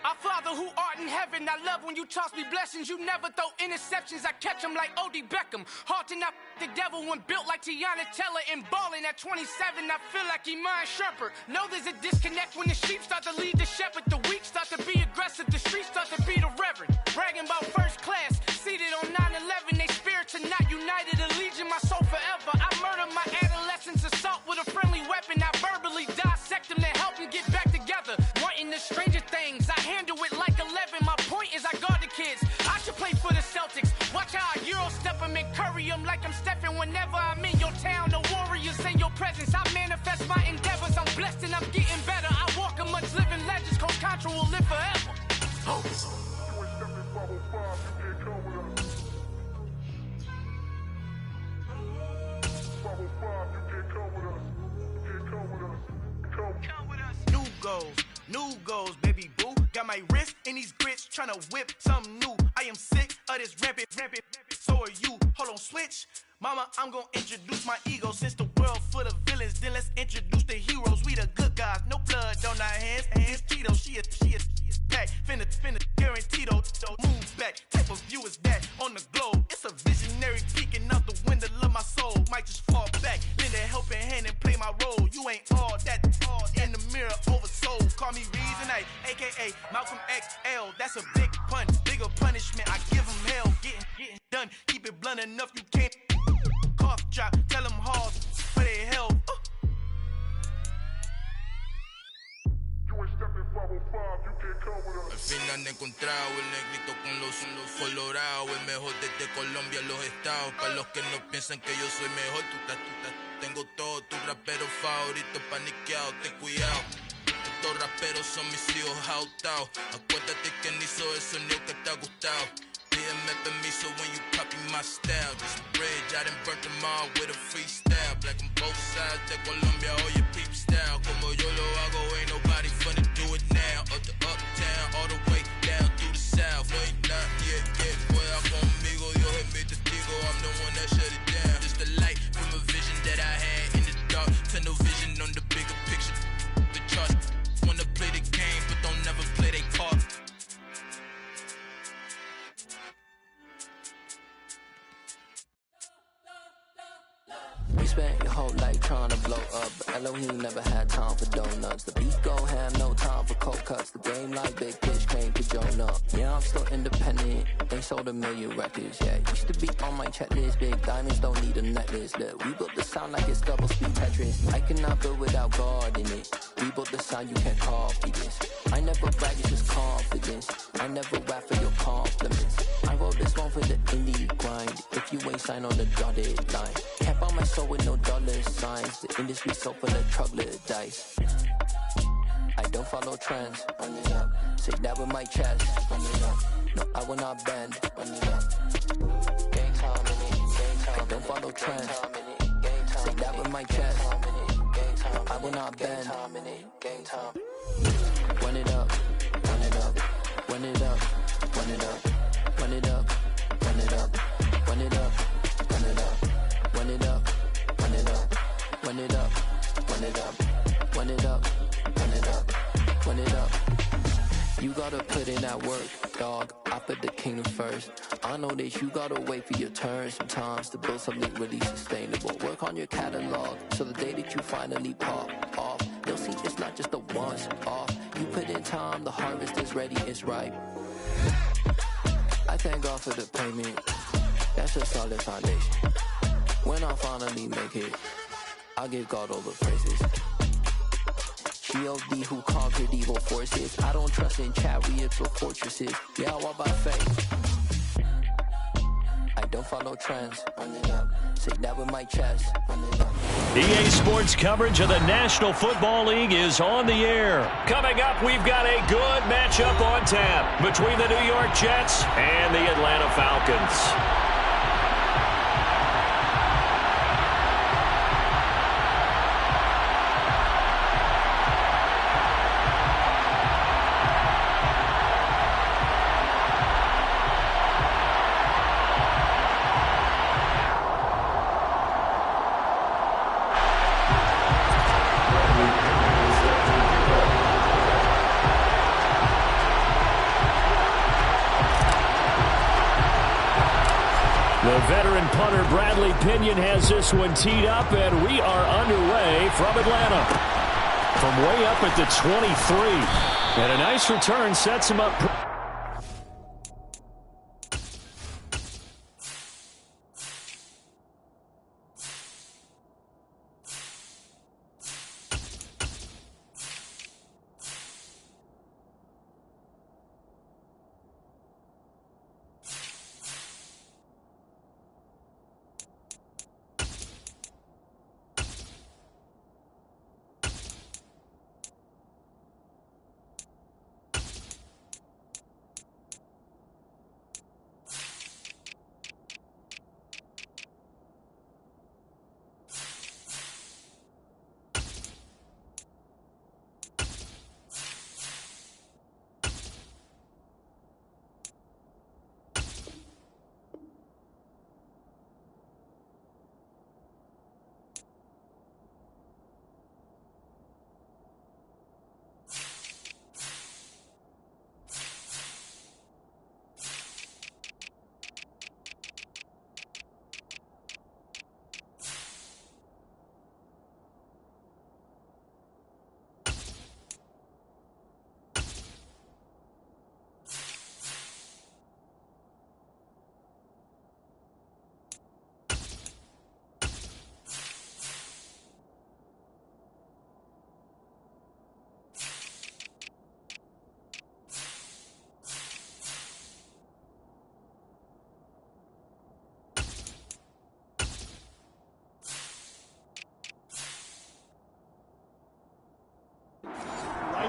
Our Father who art in heaven, I love when you toss me blessings. You never throw interceptions, I catch them like O.D. Beckham. Hard to not the devil when built like Tiana Teller and balling at 27. I feel like Iman Shumpert. Know there's a disconnect when the sheep start to lead the shepherd. The weak start to be aggressive, the streets start to be the reverend. Bragging about first class, seated on 9/11. They spirits are not united, a legion, my soul forever. I murder my adolescence, assault with a friendly weapon. I verbally dissect them to help them get back together. Wanting the stranger things, I handle it like 11. My point is I guard the kids. I should play for the Celtics. Watch how I Euro step them and curry them like I'm stepping. Whenever I'm in your town, the Warriors in your presence. I manifest my endeavors. I'm blessed and I'm getting better. I walk amongst living legends. Coach Contra will live forever. Oh. New goals, baby boo. Got my wrist in these grits, tryna whip something new. I am sick of this rampant. So are you. Hold on, switch. Mama, I'm gonna introduce my ego. Since the world full of villains, then let's introduce the heroes. We the good guys, no blood on our hands. Hands Tito, she is packed. Finna guarantee though. Move back, take punishment. I give them hell, getting done. Keep it blunt enough, you can't cough drop. Tell them hard, for they hell. Al fin han encontrado el negrito con los colorados, el mejor desde Colombia, los estados. Para los que no piensan que yo soy mejor, tengo todo, tus raperos favoritos paniqueados, ten cuidado. Estos raperos son mis hijos jautados. Acuérdate que ni hizo el sonido que te ha gustado. Pídeme permiso when you copy my style. This bridge, I done burnt them all with a freestyle. Black on both sides de Colombia, oye peep style. Como yo lo hago, ain't nobody funny do it now. Up the uptown, all the way down through the south. No ain't not yet, pueda conmigo, Dios es mi testigo. I'm the one that shut it down. Just the light from a vision that I had in the dark. Tunnel vision on the bigger picture. The chart. Wanna play the game, but don't never play their part. We spent your whole life trying to blow up, but Elohim never had time for donuts. The beat go ham, no time for cold cuts. The game like Big Fish came to join up. Yeah, I'm still independent. They sold 1 million records. Yeah, used to be on my checklist. Big diamonds don't need a necklace. Look, we built the sound like it's double speed Tetris. I cannot build without God in it. We built the sound, you can't copy this. I never brag, it's just confidence. I never rap for your compliments. I wrote this one for the indie grind. If you ain't signed on the dotted line, can't buy my soul with no dollar signs. The industry so full of troglodytes. I don't follow trends. Say that with my chest. No, I will not bend. I don't follow trends. Say that with my chest. I will not bend. Run it up, run it up, run it up, run it up, run it up, run it up, run it up, run it up, run it up, run it up, run it up, run it up, run it up, run it up, run it up. You gotta put in that work, dog. I put the kingdom first. I know that you gotta wait for your turn sometimes to build something really sustainable. Work on your catalog, so the day that you finally pop off, you'll see it's not just a once off. You put in time, the harvest is ready, it's ripe. I thank God for the payment. That's a solid foundation. When I finally make it, I'll give God all the praises. G.O.D. who conquered evil forces. I don't trust in chariots or fortresses. Yeah, I walk by faith. I don't follow trends. Say that with my chest. EA Sports coverage of the National Football League is on the air. Coming up, we've got a good matchup on tap between the New York Jets and the Atlanta Falcons. The veteran punter Bradley Pinion has this one teed up, and we are underway from Atlanta. From way up at the 23. And a nice return sets him up.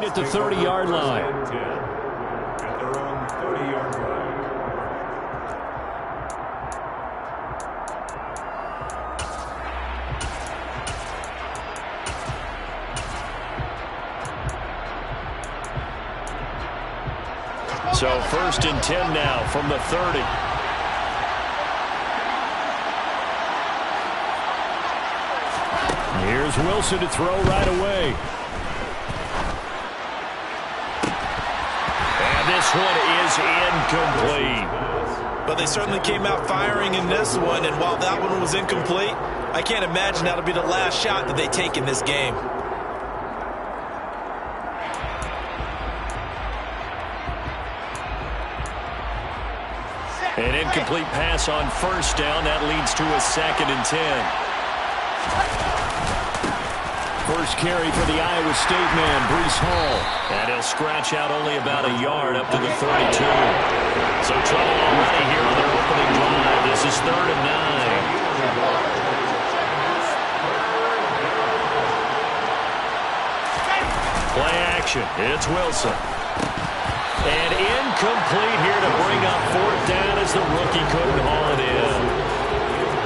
point at the 30-yard line. At their own 30-yard line. So 1st and 10 now from the 30. Here's Wilson to throw right away. And this one is incomplete. But they certainly came out firing in this one, and while that one was incomplete, I can't imagine that'll be the last shot that they take in this game. An incomplete pass on 1st down. That leads to a 2nd and 10. First carry for the Iowa State man, Breece Hall. And he'll scratch out only about a yard up to the 32. So trouble already here on their opening drive. This is 3rd and 9. Play action. It's Wilson. And incomplete here to bring up 4th down as the rookie couldn't haul it in.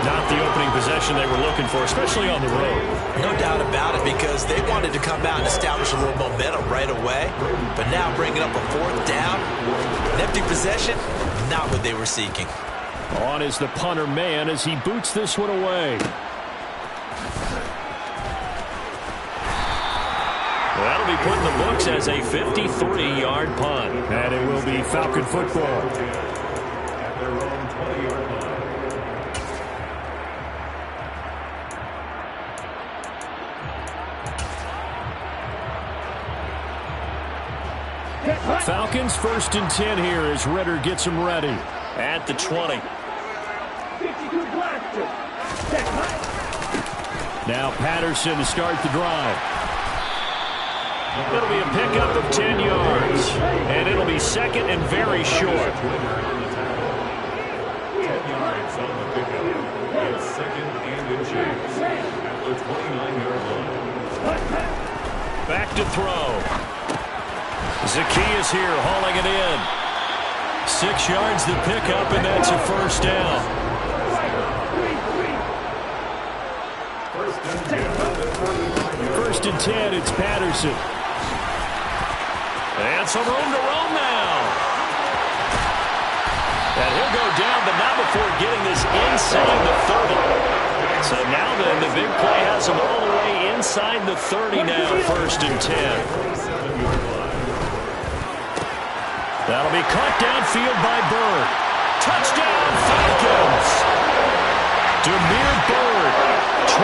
Not the opening possession they were looking for, especially on the road. No doubt about it, because they wanted to come out and establish a little momentum right away. But now bringing up a 4th down, an empty possession, not what they were seeking. On is the punter man as he boots this one away. That'll be put in the books as a 53-yard punt. And it will be Falcon football. At their own 20-yard line. Falcons 1st and 10 here as Ritter gets them ready at the 20. Now Patterson to start the drive. It'll be a pickup of 10 yards. And it'll be 2nd and very short. 10 yards on the pickup. It's 2nd and inches at the 29-yard line. Back to throw. Zacchaeus here hauling it in. 6 yards to pick up, and that's a 1st down. 1st and 10, it's Patterson. And some room to roam now. And he'll go down, but not before getting this inside the 30. So now then, the big play has him all the way inside the 30 now, 1st and 10. That'll be caught downfield by Bird. Touchdown, Falcons! Demir Bird, 27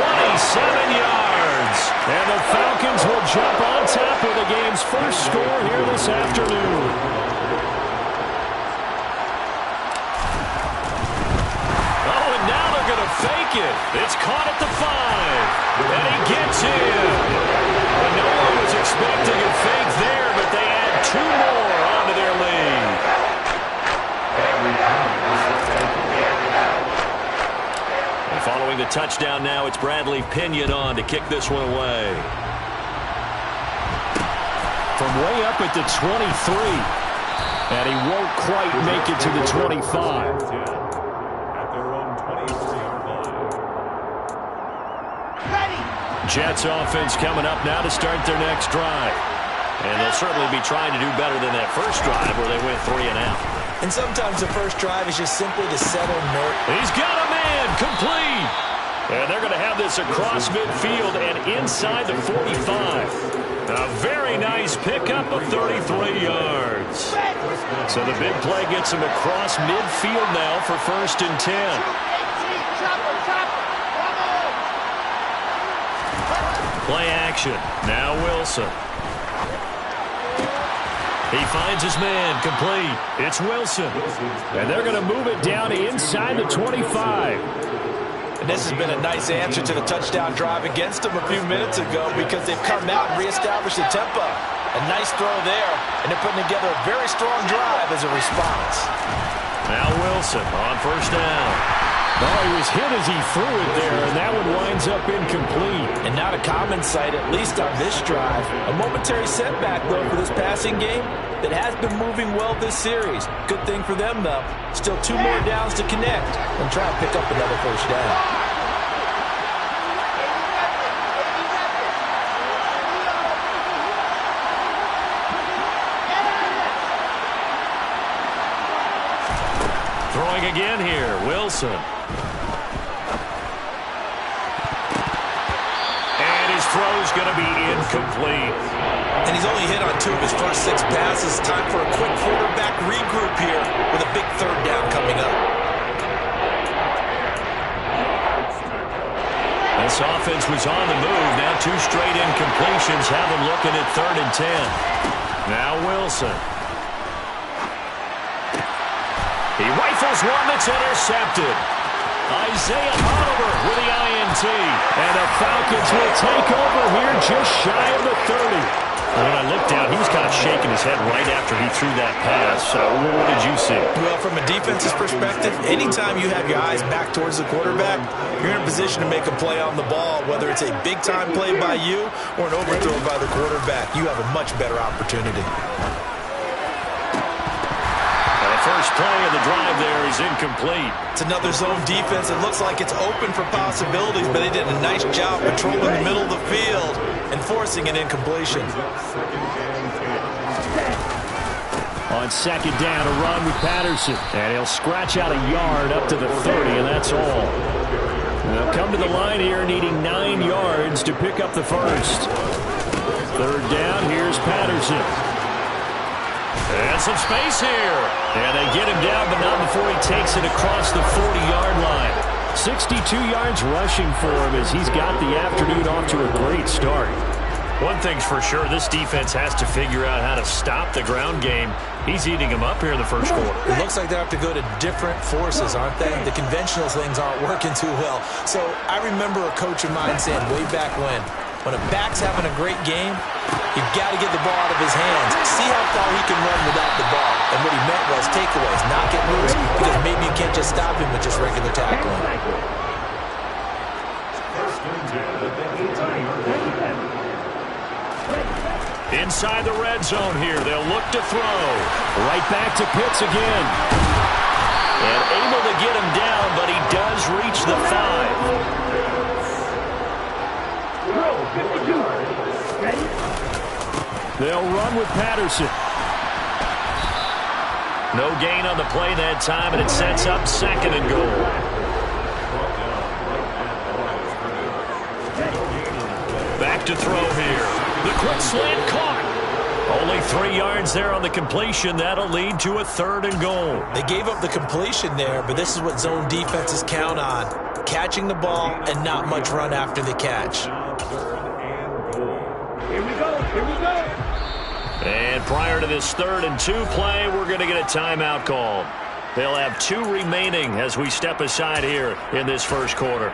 yards. And the Falcons will jump on top of the game's first score here this afternoon. Oh, and now they're going to fake it. It's caught at the 5. And he gets in. And no one was expecting a fake there, but they add 2 more onto their lead. And following the touchdown now, it's Bradley Pinion on to kick this one away. From way up at the 23. And he won't quite make it to the 25. At their own 23-yard line. Jets offense coming up now to start their next drive. And they'll certainly be trying to do better than that first drive where they went 3 and out. And sometimes the first drive is just simply to settle nerve. He's got a man, complete. And they're going to have this across midfield and inside the 45. A very nice pickup of 33 yards. So the big play gets him across midfield now for 1st and 10. Play action. Now Wilson. He finds his man, complete. It's Wilson. And they're going to move it down inside the 25. And this has been a nice answer to the touchdown drive against them a few minutes ago, because they've come out and reestablished the tempo. A nice throw there, and they're putting together a very strong drive as a response. Now Wilson on 1st down. Oh, he was hit as he threw it there, and that one winds up incomplete. And not a common sight, at least on this drive. A momentary setback, though, for this passing game that has been moving well this series. Good thing for them, though. Still 2 more downs to connect and try to pick up another first down. Throwing again here, Wilson. And his throw's going to be incomplete. And he's only hit on 2 of his first 6 passes. Time for a quick quarterback regroup here with a big 3rd down coming up. This offense was on the move. Now 2 straight incompletions have them looking at 3rd and 10. Now Wilson. He rifles one that's intercepted. Isaiah Oliver with the INT. And the Falcons will take over here just shy of the 30. And when I looked down, he was kind of shaking his head right after he threw that pass. So what did you see? Well, from a defense's perspective, anytime you have your eyes back towards the quarterback, you're in a position to make a play on the ball. Whether it's a big-time play by you or an overthrow by the quarterback, you have a much better opportunity. First play of the drive there is incomplete. It's another zone defense. It looks like it's open for possibilities, but they did a nice job patrolling the middle of the field and forcing an incompletion. On 2nd down, a run with Patterson. And he'll scratch out a yard up to the 30, and that's all. They'll come to the line here needing 9 yards to pick up the first. 3rd down, here's Patterson. And some space here. And they get him down, but not before he takes it across the 40-yard line. 62 yards rushing for him as he's got the afternoon off to a great start. One thing's for sure, this defense has to figure out how to stop the ground game. He's eating them up here in the first quarter. It looks like they have to go to different forces, aren't they? The conventional things aren't working too well. So I remember a coach of mine saying way back when a back's having a great game, you've got to get the ball out of his hands. See how far he can run without the ball. And what he meant was takeaways, knock it loose, because maybe you can't just stop him with just regular tackling. Inside the red zone here, they'll look to throw. Right back to Pitts again. And able to get him down, but he does reach the 5. They'll run with Patterson. No gain on the play that time, and it sets up 2nd and goal. Back to throw here. The quick slant caught. Only 3 yards there on the completion. That'll lead to a 3rd and goal. They gave up the completion there, but this is what zone defenses count on. Catching the ball and not much run after the catch. Here we go. And prior to this 3rd and 2 play, we're going to get a timeout call. They'll have 2 remaining as we step aside here in this first quarter.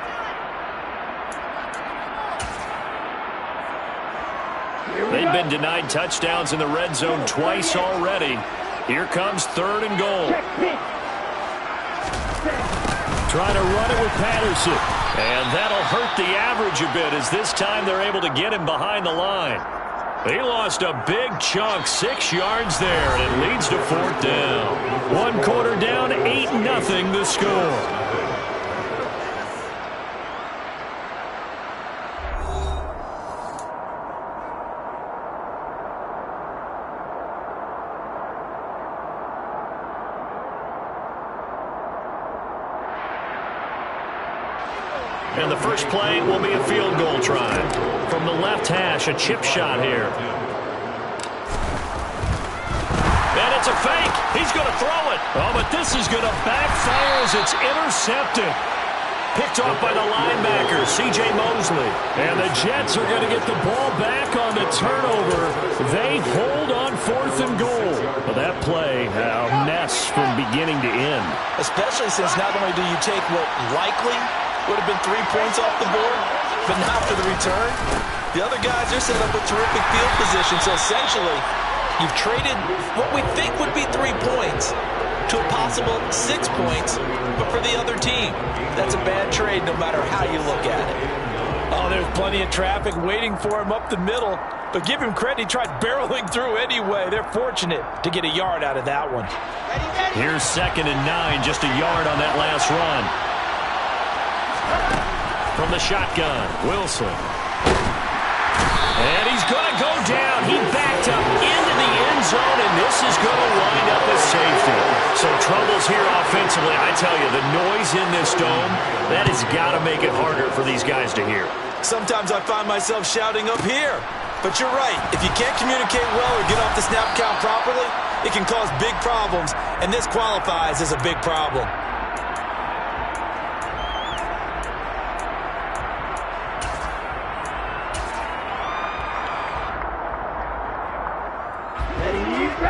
They've been denied touchdowns in the red zone twice already. Here comes 3rd and goal. Trying to run it with Patterson. And that'll hurt the average a bit as this time they're able to get him behind the line. He lost a big chunk, 6 yards there, and it leads to 4th down. 1 quarter down, 8-0 the score. And the first play will be a field goal try. From the left hash, a chip shot here. And it's a fake. He's going to throw it. Oh, but this is going to backfire as it's intercepted. Picked off by the linebacker, C.J. Mosley. And the Jets are going to get the ball back on the turnover. They hold on 4th and goal. Well, that play, a mess from beginning to end. Especially since not only do you take what likely would have been 3 points off the board, but not for the return. The other guys are set up with terrific field position, so essentially you've traded what we think would be 3 points to a possible 6 points, but for the other team. That's a bad trade no matter how you look at it. Oh, there's plenty of traffic waiting for him up the middle, but give him credit, he tried barreling through anyway. They're fortunate to get a yard out of that one. Here's 2nd and 9, just a yard on that last run. From the shotgun, Wilson. And he's going to go down. He backed up into the end zone, and this is going to wind up as safety. So troubles here offensively. I tell you, the noise in this dome, that has got to make it harder for these guys to hear. Sometimes I find myself shouting up here. But you're right. If you can't communicate well or get off the snap count properly, it can cause big problems, and this qualifies as a big problem.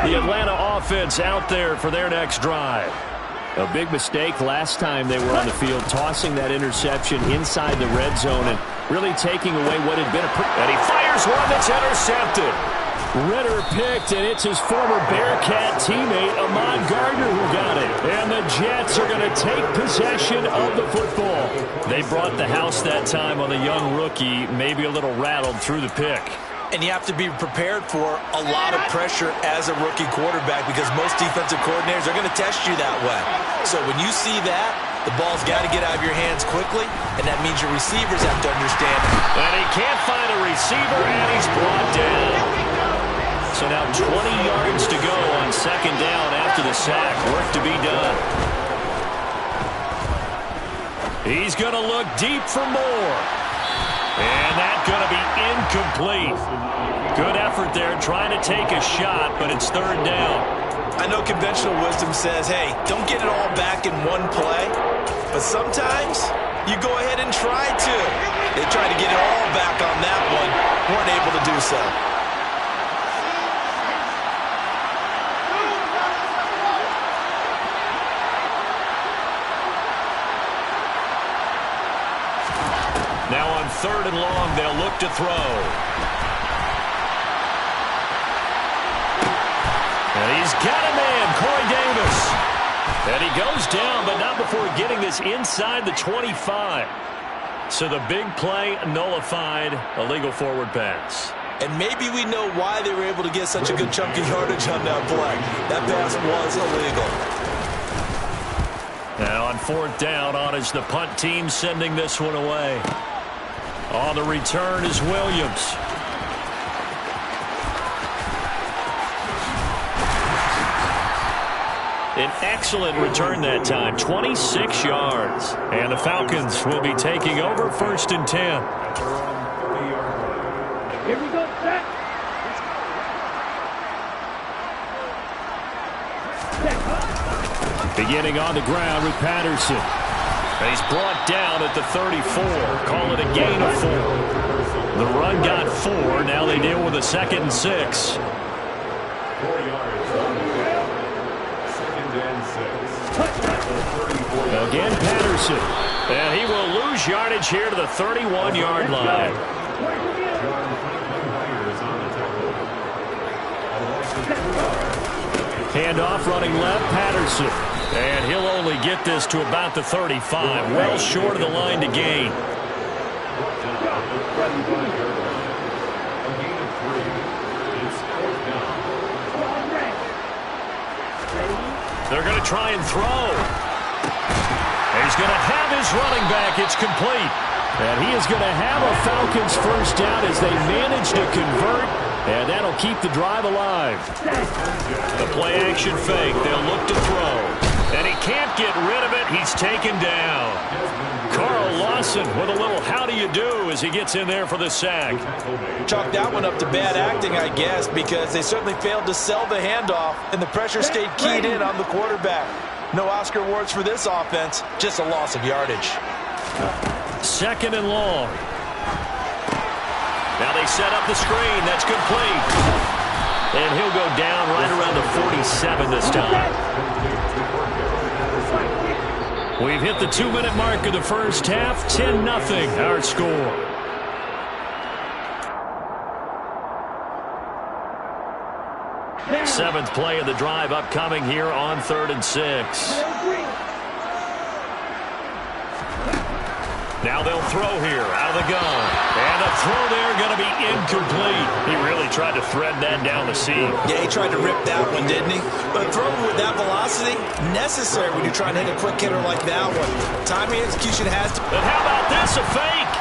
The Atlanta offense out there for their next drive. A big mistake last time they were on the field, tossing that interception inside the red zone and really taking away what had been a... And he fires one that's intercepted. Ritter picked, and it's his former Bearcat teammate, Ahmad Gardner, who got it. And the Jets are going to take possession of the football. They brought the house that time on the young rookie, maybe a little rattled through the pick. And you have to be prepared for a lot of pressure as a rookie quarterback because most defensive coordinators are going to test you that way. So when you see that, the ball's got to get out of your hands quickly, and that means your receivers have to understand it. And he can't find a receiver, and he's brought down. So now 20 yards to go on 2nd down after the sack. Work to be done. He's going to look deep for more. And that's going to be incomplete. Good effort there trying to take a shot, but it's 3rd down. I know conventional wisdom says, hey, don't get it all back in one play. But sometimes you go ahead and try to. They tried to get it all back on that one. Weren't able to do so. Now on 3rd and long, they'll look to throw. And he's got a man, Corey Davis. And he goes down, but not before getting this inside the 25. So the big play nullified, a legal forward pass. And maybe we know why they were able to get such a good chunk of yardage on that play. That pass was illegal. Now on 4th down, on is the punt team sending this one away. On the return is Williams. An excellent return that time, 26 yards. And the Falcons will be taking over 1st and 10. Here we go, set. Beginning on the ground with Patterson. And he's brought down at the 34. Call it a gain of 4. The run got 4. Now they deal with a 2nd and 6. 4 yards on the ground. 2nd and 6. Again, Patterson. And he will lose yardage here to the 31-yard line. Handoff running left, Patterson. And he'll only get this to about the 35. Well short of the line to gain. They're going to try and throw. And he's going to have his running back. It's complete. And he is going to have a Falcons first down as they manage to convert. And that'll keep the drive alive. The play action fake. They'll look to throw. And he can't get rid of it. He's taken down. Carl Lawson with a little how do you do as he gets in there for the sack. Chalk that one up to bad acting, I guess, because they certainly failed to sell the handoff, and the pressure stayed keyed in on the quarterback. No Oscar awards for this offense, just a loss of yardage. 2nd and long. Now they set up the screen. That's complete. And he'll go down right around the 47 this time. We've hit the 2-minute mark of the first half. 10-0 our score. 7th play of the drive upcoming here on 3rd and 6. Now they'll throw here out of the gun. And the throw there going to be incomplete. He really tried to thread that down the seam. Yeah, he tried to rip that one, didn't he? But throwing with that velocity, necessary when you're trying to hit a quick hitter like that one. Timing execution has to... And how about this, a fake?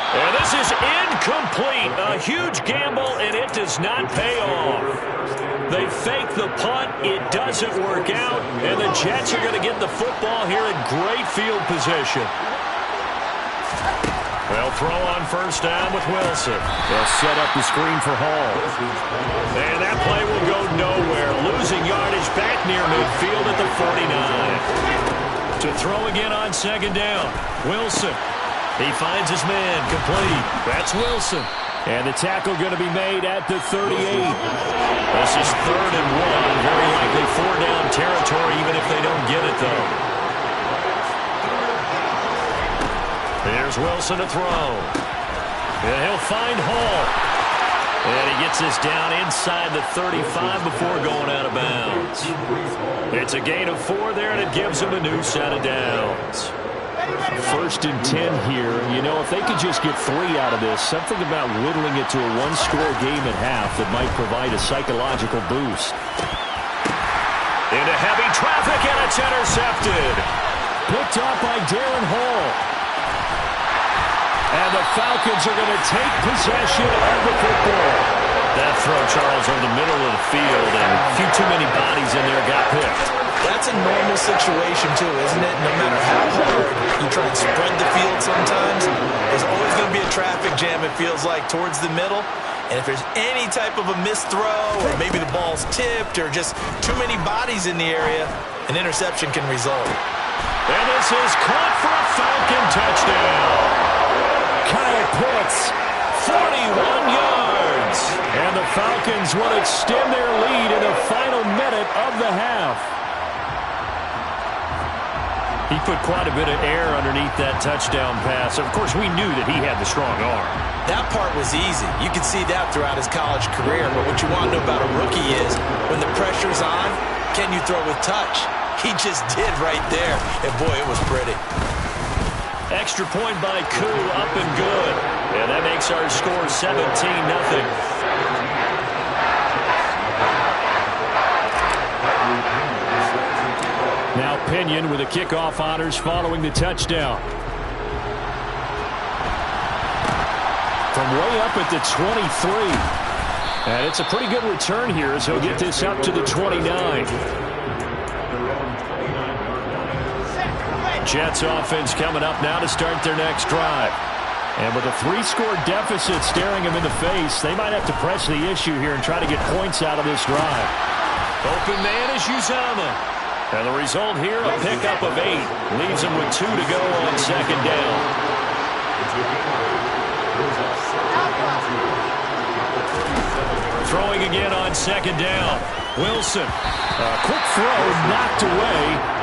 And this is incomplete. A huge gamble, and it does not pay off. They fake the punt. It doesn't work out. And the Jets are going to get the football here in great field position. They'll throw on 1st down with Wilson. They'll set up the screen for Hall. And that play will go nowhere. Losing yardage back near midfield at the 49. To throw again on 2nd down. Wilson. He finds his man. Complete. That's Wilson. And the tackle going to be made at the 38. This is 3rd and 1. Very likely 4-down territory, even if they don't get it, though. Here's Wilson to throw. And he'll find Hall. And he gets this down inside the 35 before going out of bounds. It's a gain of 4 there, and it gives him a new set of downs. 1st and 10 here. You know, if they could just get 3 out of this, something about whittling it to a 1-score game at half that might provide a psychological boost. Into heavy traffic, and it's intercepted. Picked up by Darren Hall. And the Falcons are going to take possession of the football. That throw, Charles, over the middle of the field, and a few too many bodies in there got picked. That's a normal situation, too, isn't it? No matter how hard you try and spread the field sometimes, there's always going to be a traffic jam, it feels like, towards the middle. And if there's any type of a missed throw, or maybe the ball's tipped, or just too many bodies in the area, an interception can result. And this is caught for a Falcon touchdown. Kyle Pitts, 41 yards. And the Falcons will extend their lead in the final minute of the half. He put quite a bit of air underneath that touchdown pass. Of course, we knew that he had the strong arm. That part was easy. You could see that throughout his college career. But what you want to know about a rookie is when the pressure's on, can you throw with touch? He just did right there. And, boy, it was pretty. Extra point by Koo, up and good. And that makes our score 17-0. Now Pinion with the kickoff honors following the touchdown. From way up at the 23. And it's a pretty good return here as he'll get this up to the 29. Jets offense coming up now to start their next drive. And with a 3-score deficit staring them in the face, they might have to press the issue here and try to get points out of this drive. Open man is Uzama. And the result here, a pickup of 8. Leaves them with 2 to go on 2nd down. Throwing again on 2nd down. Wilson. A quick throw knocked away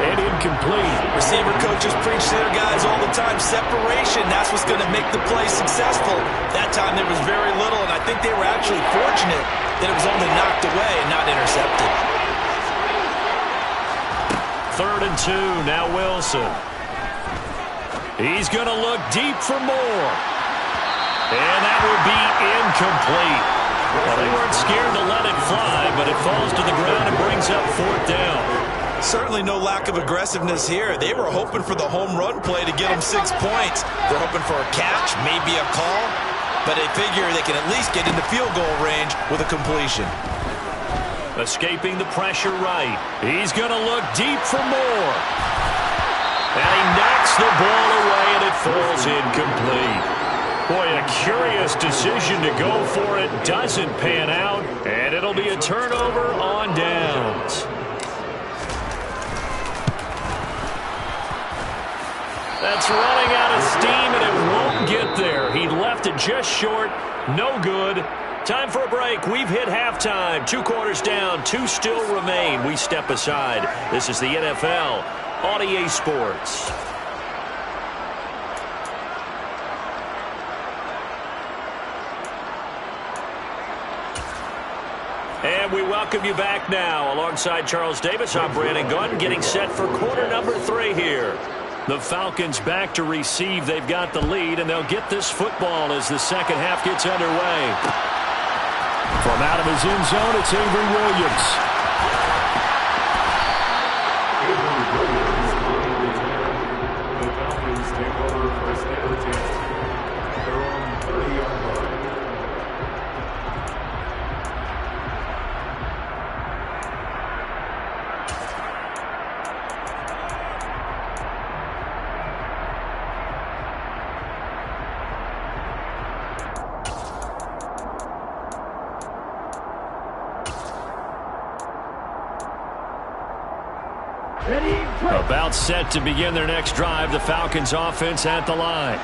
and incomplete. Receiver coaches preach to their guys all the time. Separation, that's what's going to make the play successful. That time there was very little, and I think they were actually fortunate that it was only knocked away and not intercepted. 3rd and 2, now Wilson. He's going to look deep for more. And that will be incomplete. Well, they weren't scared to let it fly, but it falls to the ground and brings up 4th down. Certainly no lack of aggressiveness here. They were hoping for the home run play to get them 6 points. They're hoping for a catch, maybe a call, but they figure they can at least get into field goal range with a completion. Escaping the pressure right. He's going to look deep for more. And he knocks the ball away, and it falls incomplete. Boy, a curious decision to go for it. Doesn't pan out, and it'll be a turnover on downs. That's running out of steam, and it won't get there. He left it just short. No good. Time for a break. We've hit halftime. 2 quarters down. 2 still remain. We step aside. This is the NFL on EA Sports. And And we welcome you back now. Alongside Charles Davis, I'm Brandon Gunn, getting set for quarter number 3 here. The Falcons back to receive. They've got the lead, and they'll get this football as the second half gets underway. From out of his end zone, it's Avery Williams. The Falcons take over first down and 10. They're on the 30-yard line. About set to begin their next drive. The Falcons offense at the line.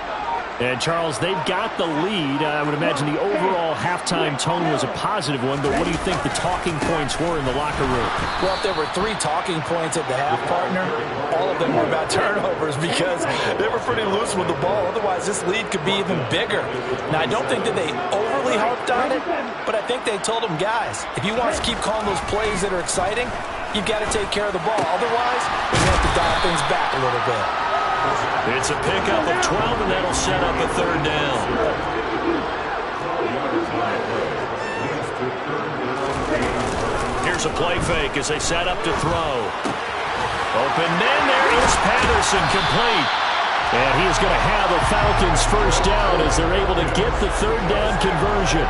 And, Charles, they've got the lead. I would imagine the overall halftime tone was a positive one, but what do you think the talking points were in the locker room? Well, if there were 3 talking points at the half, partner, all of them were about turnovers because they were pretty loose with the ball. Otherwise, this lead could be even bigger. Now, I don't think that they overly harped on it, but I think they told them, guys, if you want to keep calling those plays that are exciting, you've got to take care of the ball. Otherwise, you have to dial things back a little bit. It's a pickup of 12, and that'll set up a third down. Here's a play fake as they set up to throw. Open man, there is Patterson, complete. And he is going to have the Falcons first down as they're able to get the third down conversion.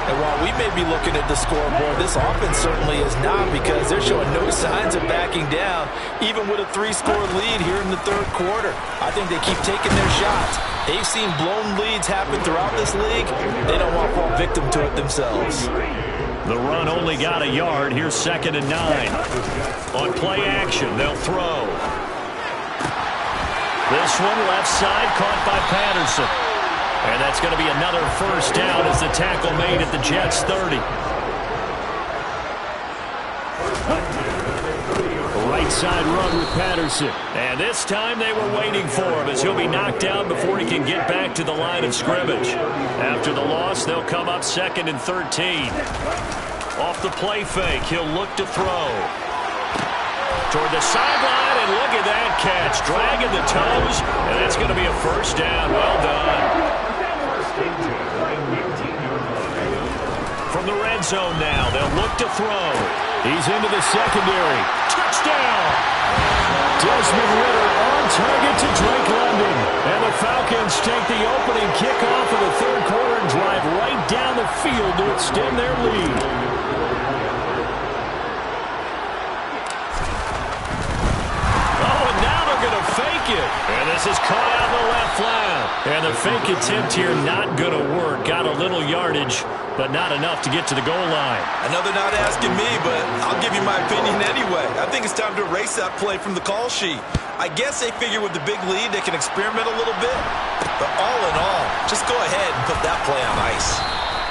And while we may be looking at the scoreboard, this offense certainly is not, because they're showing no signs of backing down, even with a 3-score lead here in the third quarter. I think they keep taking their shots. They've seen blown leads happen throughout this league. They don't want to fall victim to it themselves. The run only got a yard. Here's 2nd and 9. On play action, they'll throw. This one left side, caught by Patterson. And that's going to be another first down as the tackle made at the Jets' 30. Right side run with Patterson. And this time they were waiting for him as he'll be knocked down before he can get back to the line of scrimmage. After the loss, they'll come up 2nd and 13. Off the play fake, he'll look to throw. Toward the sideline, and look at that catch. Dragging the toes, and that's going to be a first down. Well done. From the red zone now, they'll look to throw. He's into the secondary. Touchdown! Desmond Ridder on target to Drake London. And the Falcons take the opening kickoff of the third quarter and drive right down the field to extend their lead. Fake it. And this is caught out in the left flat. And the fake attempt here not going to work. Got a little yardage, but not enough to get to the goal line. I know they're not asking me, but I'll give you my opinion anyway. I think it's time to erase that play from the call sheet. I guess they figure with the big lead they can experiment a little bit. But all in all, just go ahead and put that play on ice.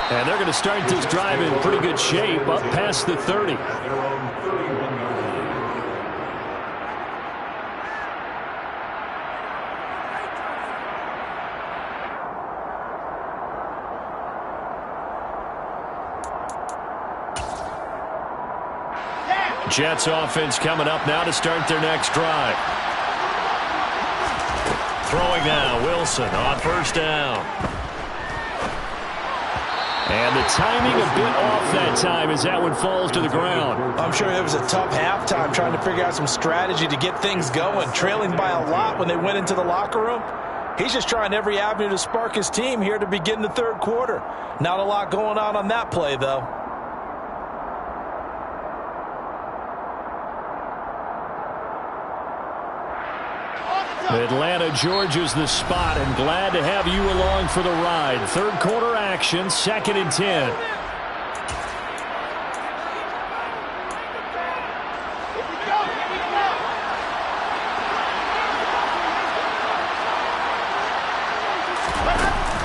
And they're going to start this drive in pretty good shape up past the 30. Jets offense coming up now to start their next drive. Throwing now, Wilson on first down. And the timing a bit off that time as that one falls to the ground. I'm sure it was a tough halftime trying to figure out some strategy to get things going, trailing by a lot when they went into the locker room. He's just trying every avenue to spark his team here to begin the third quarter. Not a lot going on that play, though. Atlanta, Georgia's the spot, and glad to have you along for the ride. Third quarter action, 2nd and 10.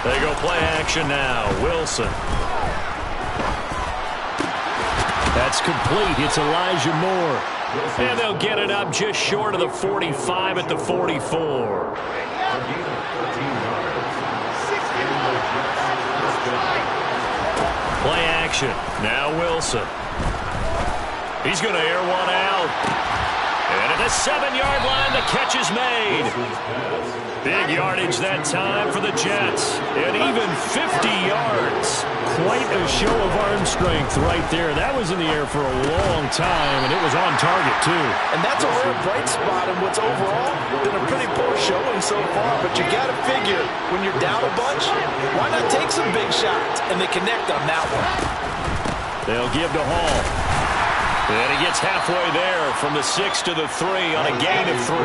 They go play action now. Wilson. That's complete. It's Elijah Moore. And they'll get it up just short of the 45 at the 44. Play action. Now Wilson. He's going to air one out. And at the 7-yard line, the catch is made. Big yardage that time for the Jets. And even 50 yards. Quite a show of arm strength right there. That was in the air for a long time, and it was on target, too. And that's a rare bright spot in what's overall been a pretty poor showing so far. But you got to figure, when you're down a bunch, why not take some big shots? And they connect on that one. They'll give to Hall. And he gets halfway there from the 6 to the 3 on a gain of 3.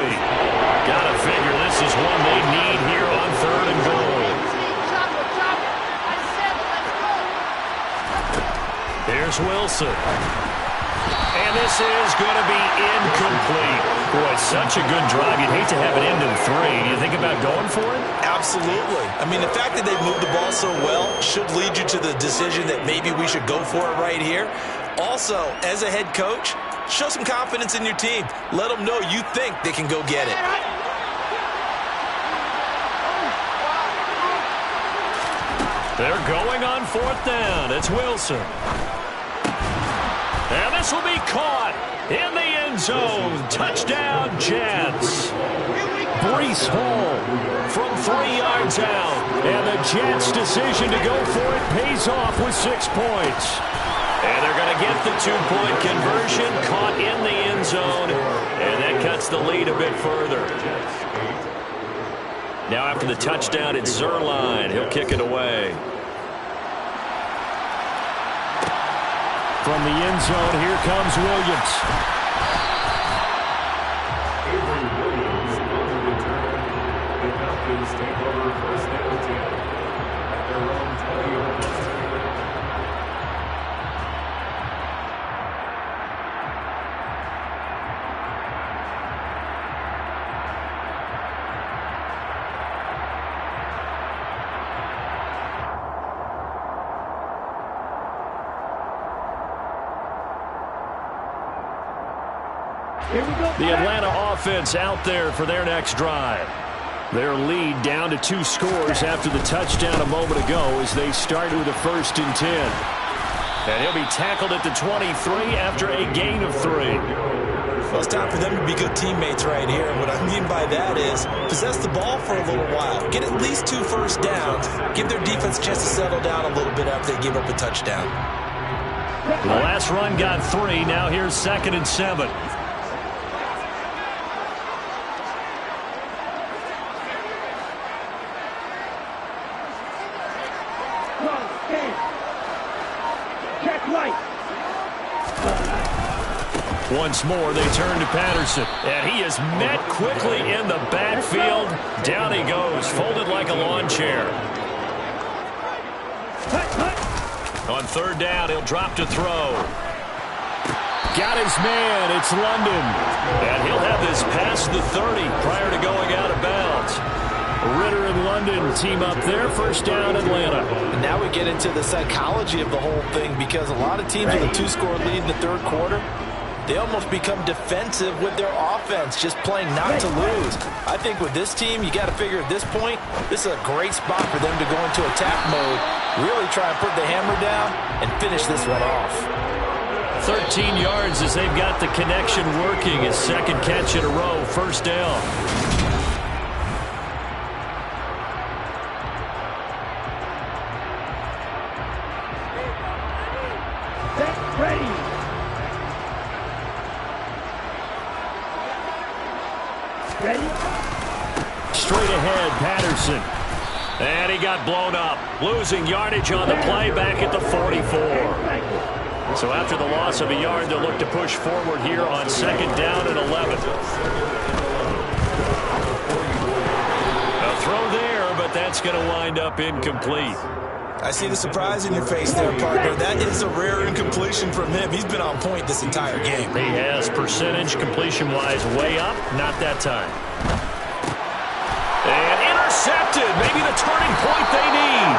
Gotta figure this is one they need here on 3rd and goal. Here's Wilson. And this is going to be incomplete. Boy, such a good drive. You'd hate to have it end in 3. Do you think about going for it? Absolutely. I mean, the fact that they moved the ball so well should lead you to the decision that maybe we should go for it right here. Also, as a head coach, show some confidence in your team. Let them know you think they can go get it. They're going on 4th down. It's Wilson. And this will be caught in the end zone. Touchdown, Jets. Breece Hall from 3 yards out. And the Jets' decision to go for it pays off with 6 points. And they're going to get the 2-point conversion, caught in the end zone, and that cuts the lead a bit further. Now after the touchdown, it's Zerline. He'll kick it away. From the end zone, here comes Williams. Avery Williams on the return. The Falcons take over 1st and 10 at their own 20-yard line. The Atlanta offense out there for their next drive. Their lead down to 2 scores after the touchdown a moment ago as they start with a 1st and 10. And he'll be tackled at the 23 after a gain of 3. Well, it's time for them to be good teammates right here. And what I mean by that is possess the ball for a little while. Get at least 2 first downs. Give their defense a chance to settle down a little bit after they give up a touchdown. The last run got 3. Now here's 2nd and 7. Once more, they turn to Patterson. And he is met quickly in the backfield. Down he goes, folded like a lawn chair. On 3rd down, he'll drop to throw. Got his man. It's London. And he'll have this past the 30 prior to going out of bounds. Ritter and London team up there. 1st down, Atlanta. And now we get into the psychology of the whole thing because a lot of teams with a 2-score lead in the 3rd quarter, they almost become defensive with their offense, just playing not to lose. I think with this team, you got to figure at this point, this is a great spot for them to go into attack mode, really try and put the hammer down and finish this one off. 13 yards as they've got the connection working. His 2nd catch in a row, 1st down. Straight ahead, Patterson. And he got blown up. Losing yardage on the play back at the 44. So after the loss of a yard, they'll look to push forward here on 2nd down and 11. A throw there, but that's going to wind up incomplete. I see the surprise in your face there, partner. That is a rare incompletion from him. He's been on point this entire game. He has percentage completion-wise way up. Not that time. And intercepted. Maybe the turning point they need.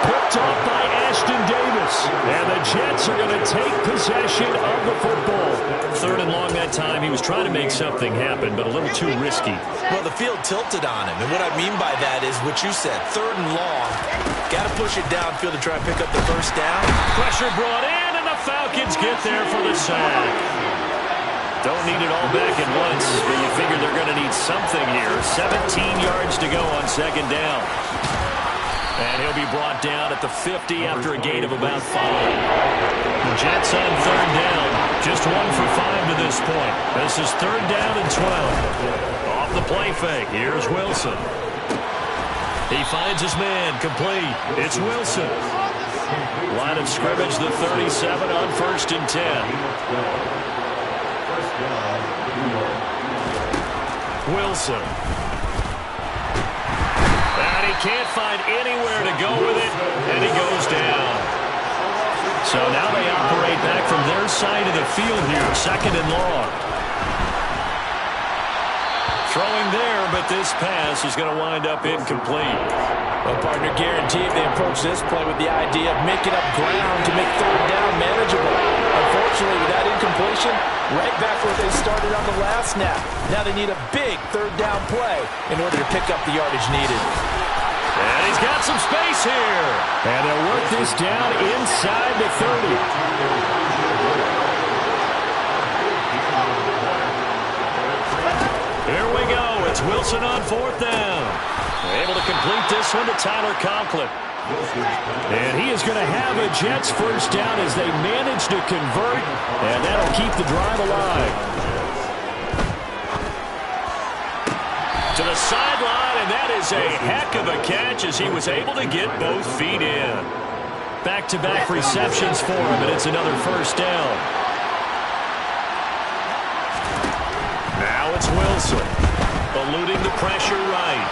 picked off by Ashton Davis. And the Jets are going to take possession of the football. 3rd and long that time. He was trying to make something happen, but a little too risky. Well, the field tilted on him. And what I mean by that is what you said. 3rd and long. Got to push it downfield to try and pick up the first down. Pressure brought in, and the Falcons get there for the sack. Don't need it all back at once, but you figure they're going to need something here. 17 yards to go on 2nd down. And he'll be brought down at the 50 after a gain of about 5. The Jets on 3rd down. Just 1 for 5 to this point. This is 3rd down and 12. Off the play fake. Here's Wilson. He finds his man. Complete. It's Wilson. Line of scrimmage, the 37 on 1st and 10. Wilson. And he can't find anywhere to go with it, and he goes down. So now they operate back from their side of the field here, 2nd and long. Throwing there, but this pass is going to wind up incomplete. Well, partner, guaranteed they approach this play with the idea of making up ground to make 3rd down manageable. Unfortunately, with that incompletion, right back where they started on the last snap. Now they need a big 3rd down play in order to pick up the yardage needed. And he's got some space here. And they'll work this down inside the 30. Here we go. It's Wilson on 4th down. Able to complete this one to Tyler Conklin. And he is going to have a Jets first down as they manage to convert, and that'll keep the drive alive. To the sideline, and that is a heck of a catch as he was able to get both feet in. Back-to-back receptions for him, and it's another first down. Now it's Wilson, eluding the pressure right.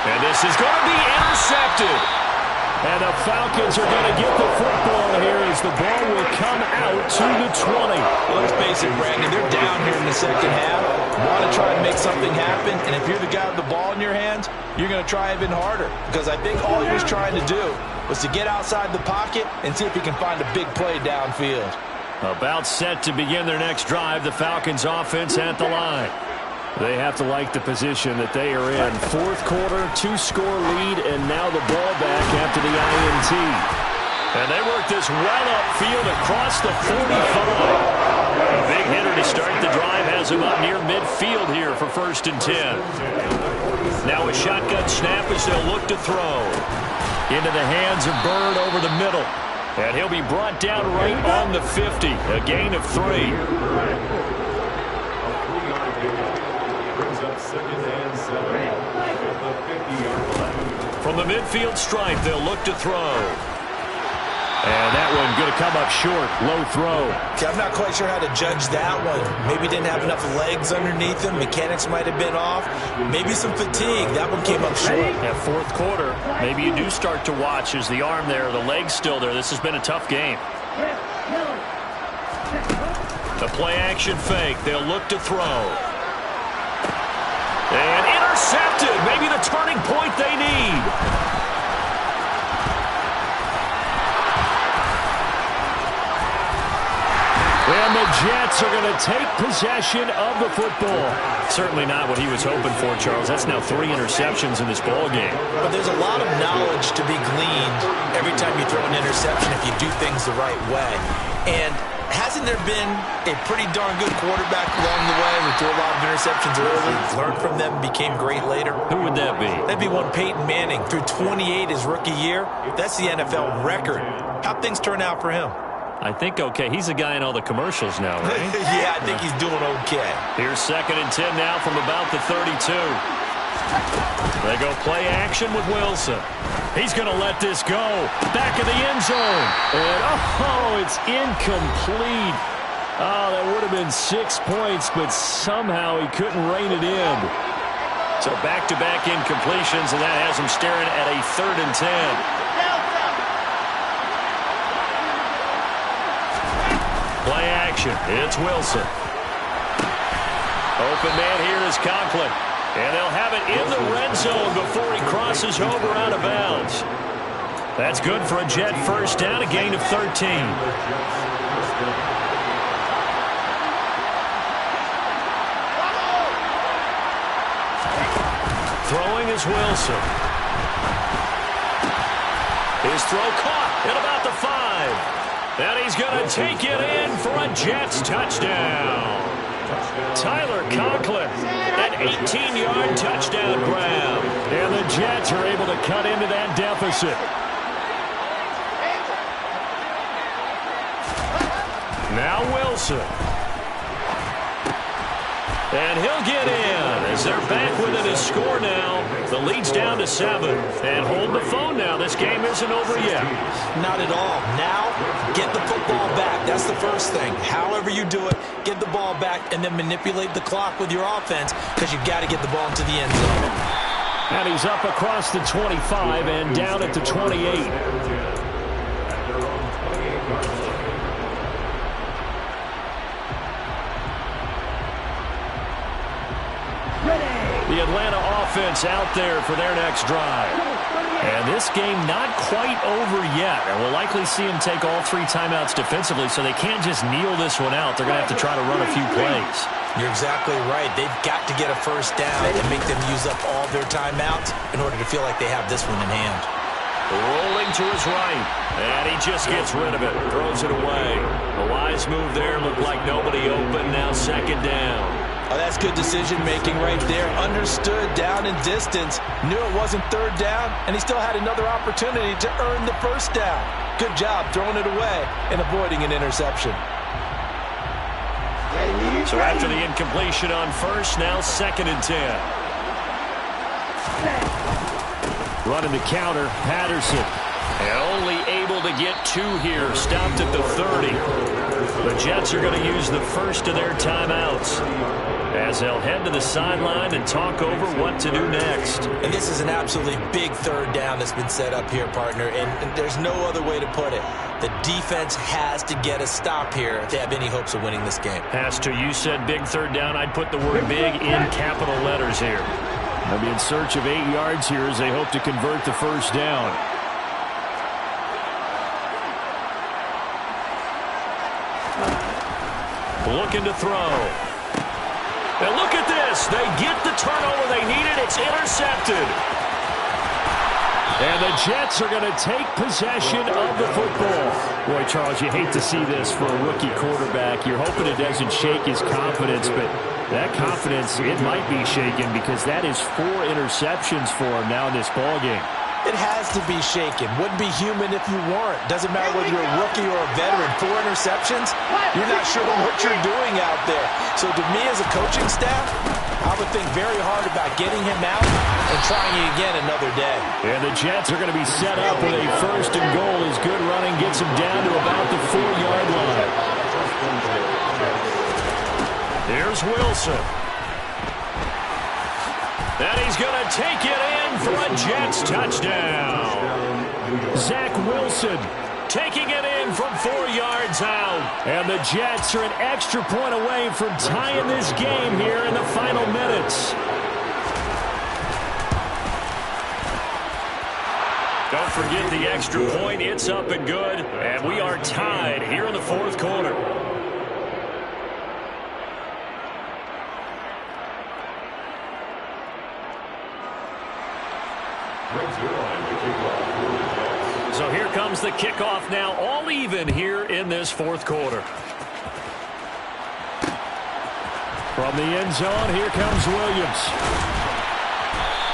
And this is going to be intercepted. And the Falcons are going to get the football here as the ball will come out to the 20. Well, let's face it, Brandon, they're down here in the 2nd half. Want to try and make something happen, and if you're the guy with the ball in your hands, you're going to try even harder. Because I think all he was trying to do was to get outside the pocket and see if he can find a big play downfield. About set to begin their next drive, the Falcons offense at the line. They have to like the position that they are in. 4th quarter, 2-score lead, and now the ball back after the INT. And they work this well upfield across the 45. A big hitter to start the drive has him up near midfield here for 1st and 10. Now a shotgun snap as they'll look to throw. Into the hands of Bird over the middle. And he'll be brought down right on the 50. A gain of 3. From the midfield stripe, they'll look to throw. And that one going to come up short. Low throw. Okay, I'm not quite sure how to judge that one. Maybe didn't have enough legs underneath him. Mechanics might have been off. Maybe some fatigue. That one came up short. Yeah, 4th quarter. Maybe you do start to watch as the arm there, the leg's still there. This has been a tough game. The play action fake. They'll look to throw. And intercepted. Maybe the turning point they need. And the Jets are going to take possession of the football. Certainly not what he was hoping for, Charles. That's now 3 interceptions in this ball game. But there's a lot of knowledge to be gleaned every time you throw an interception if you do things the right way. And hasn't there been a pretty darn good quarterback along the way who threw a lot of interceptions early, learned from them, became great later? Who would that be? That'd be one Peyton Manning. Threw 28 his rookie year. That's the NFL record. How'd things turn out for him? I think okay. He's a guy in all the commercials now, right? Yeah, I think he's doing okay. Here's 2nd and 10 now from about the 32. They go play action with Wilson. He's going to let this go. Back of the end zone. And, oh, it's incomplete. Oh, that would have been 6 points, but somehow he couldn't rein it in. So back-to-back incompletions, and that has him staring at a 3rd and 10. Play action. It's Wilson. Open man here is Conklin. And they'll have it in the red zone before he crosses over out of bounds. That's good for a Jet first down, a gain of 13. Throwing is Wilson. His throw caught at about the 5. And he's going to take it in for a Jets touchdown. Tyler Conklin, an 18-yard touchdown grab. And the Jets are able to cut into that deficit. Now Wilson. And he'll get in as they're back within his score now. The lead's down to 7. And hold the phone now. This game isn't over yet. Not at all. Now, get the football back. That's the first thing. However you do it, get the ball back and then manipulate the clock with your offense because you've got to get the ball into the end zone. And he's up across the 25 and down at the 28. The Atlanta offense out there for their next drive. And this game not quite over yet. And we'll likely see them take all 3 timeouts defensively, so they can't just kneel this one out. They're going to have to try to run a few plays. You're exactly right. They've got to get a first down and make them use up all their timeouts in order to feel like they have this one in hand. Rolling to his right. And he just gets rid of it. Throws it away. A wise move there. Looked like nobody open. Now second down. Oh, that's good decision-making right there. Understood down and distance. Knew it wasn't third down, and he still had another opportunity to earn the first down. Good job throwing it away and avoiding an interception. So after the incompletion on first, now second and 10. Running the counter, Patterson. And only able to get 2 here. Stopped at the 30. The Jets are going to use the first of their timeouts as they'll head to the sideline and talk over what to do next. And this is an absolutely big third down that's been set up here, partner, and there's no other way to put it. The defense has to get a stop here to have any hopes of winning this game. Has to. You said big third down. I'd put the word big in capital letters here. They'll be in search of 8 yards here as they hope to convert the first down. Looking to throw. And look at this. They get the turnover they needed. It's intercepted. And the Jets are going to take possession of the football. Boy, Charles, you hate to see this for a rookie quarterback. You're hoping it doesn't shake his confidence, but that confidence, it might be shaken because that is 4 interceptions for him now in this ballgame. It has to be shaken. Wouldn't be human if you weren't. Doesn't matter whether you're a rookie or a veteran. 4 interceptions, you're not sure what you're doing out there. So to me as a coaching staff, I would think very hard about getting him out and trying it again another day. And the Jets are going to be set up with a first and goal as good running gets him down to about the 4-yard line. Here's Wilson. And he's going to take it in for a Jets touchdown. Zach Wilson taking it in from 4 yards out. And the Jets are an extra point away from tying this game here in the final minutes. Don't forget the extra point. It's up and good. And we are tied here in the 4th quarter. So here comes the kickoff now, all even here in this 4th quarter. From the end zone, here comes Williams.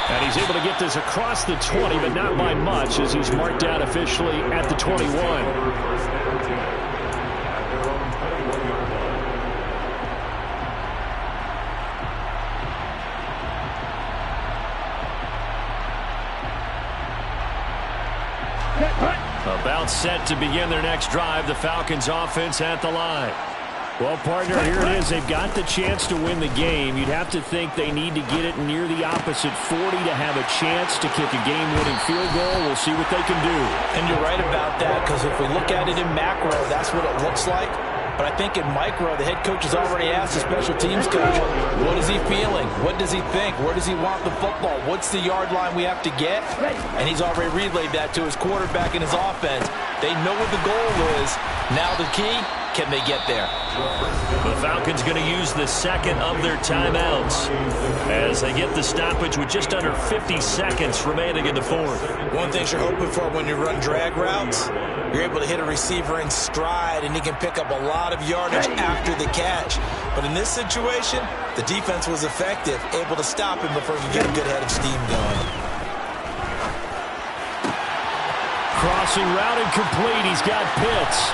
And he's able to get this across the 20, but not by much as he's marked out officially at the 21. About set to begin their next drive. The Falcons offense at the line. Well, partner, here it is. They've got the chance to win the game. You'd have to think they need to get it near the opposite 40 to have a chance to kick a game-winning field goal. We'll see what they can do. And you're right about that, because if we look at it in macro, that's what it looks like. But I think in micro, the head coach has already asked the special teams coach, what is he feeling? What does he think? Where does he want the football? What's the yard line we have to get? And he's already relayed that to his quarterback and his offense. They know what the goal is. Now the key, can they get there? The Falcons going to use the second of their timeouts as they get the stoppage with just under 50 seconds remaining in the fourth. One thing you're hoping for when you run drag routes, you're able to hit a receiver in stride, and he can pick up a lot of yardage after the catch. But in this situation, the defense was effective, able to stop him before he could get a good head of steam going. Crossing route incomplete. He's got Pitts.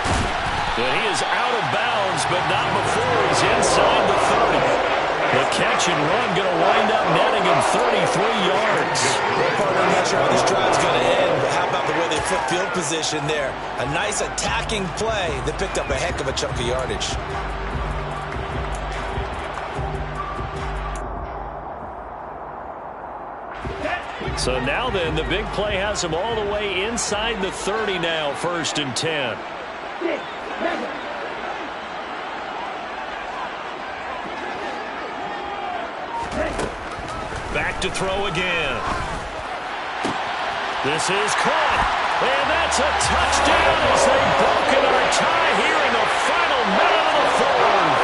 And he is out of bounds, but not before he's inside the 30. The catch and run going to wind up netting him 33 yards. Partner, I'm not sure how this drive's going to end, but how about the way they flip field position there? A nice attacking play that picked up a heck of a chunk of yardage. So now then, the big play has him all the way inside the 30 now, 1st and 10. Back to throw again. This is caught, and that's a touchdown as they've broken our tie here in the final minute of the fourth.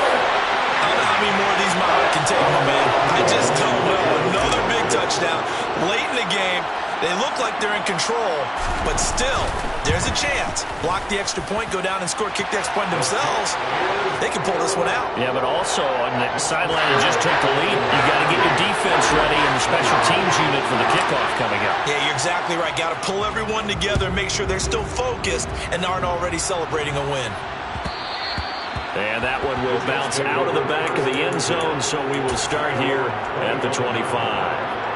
I don't know how many more of these Mahomes can take, my man. I just don't know. Another big touchdown late in the game. They look like they're in control, but still, there's a chance. Block the extra point, go down and score, kick the extra point themselves. They can pull this one out. Yeah, but also on the sideline that just took the lead, you got to get your defense ready and the special teams unit for the kickoff coming up. Yeah, you're exactly right. Got to pull everyone together and make sure they're still focused and aren't already celebrating a win. And that one will bounce out of the back of the end zone, so we will start here at the 25.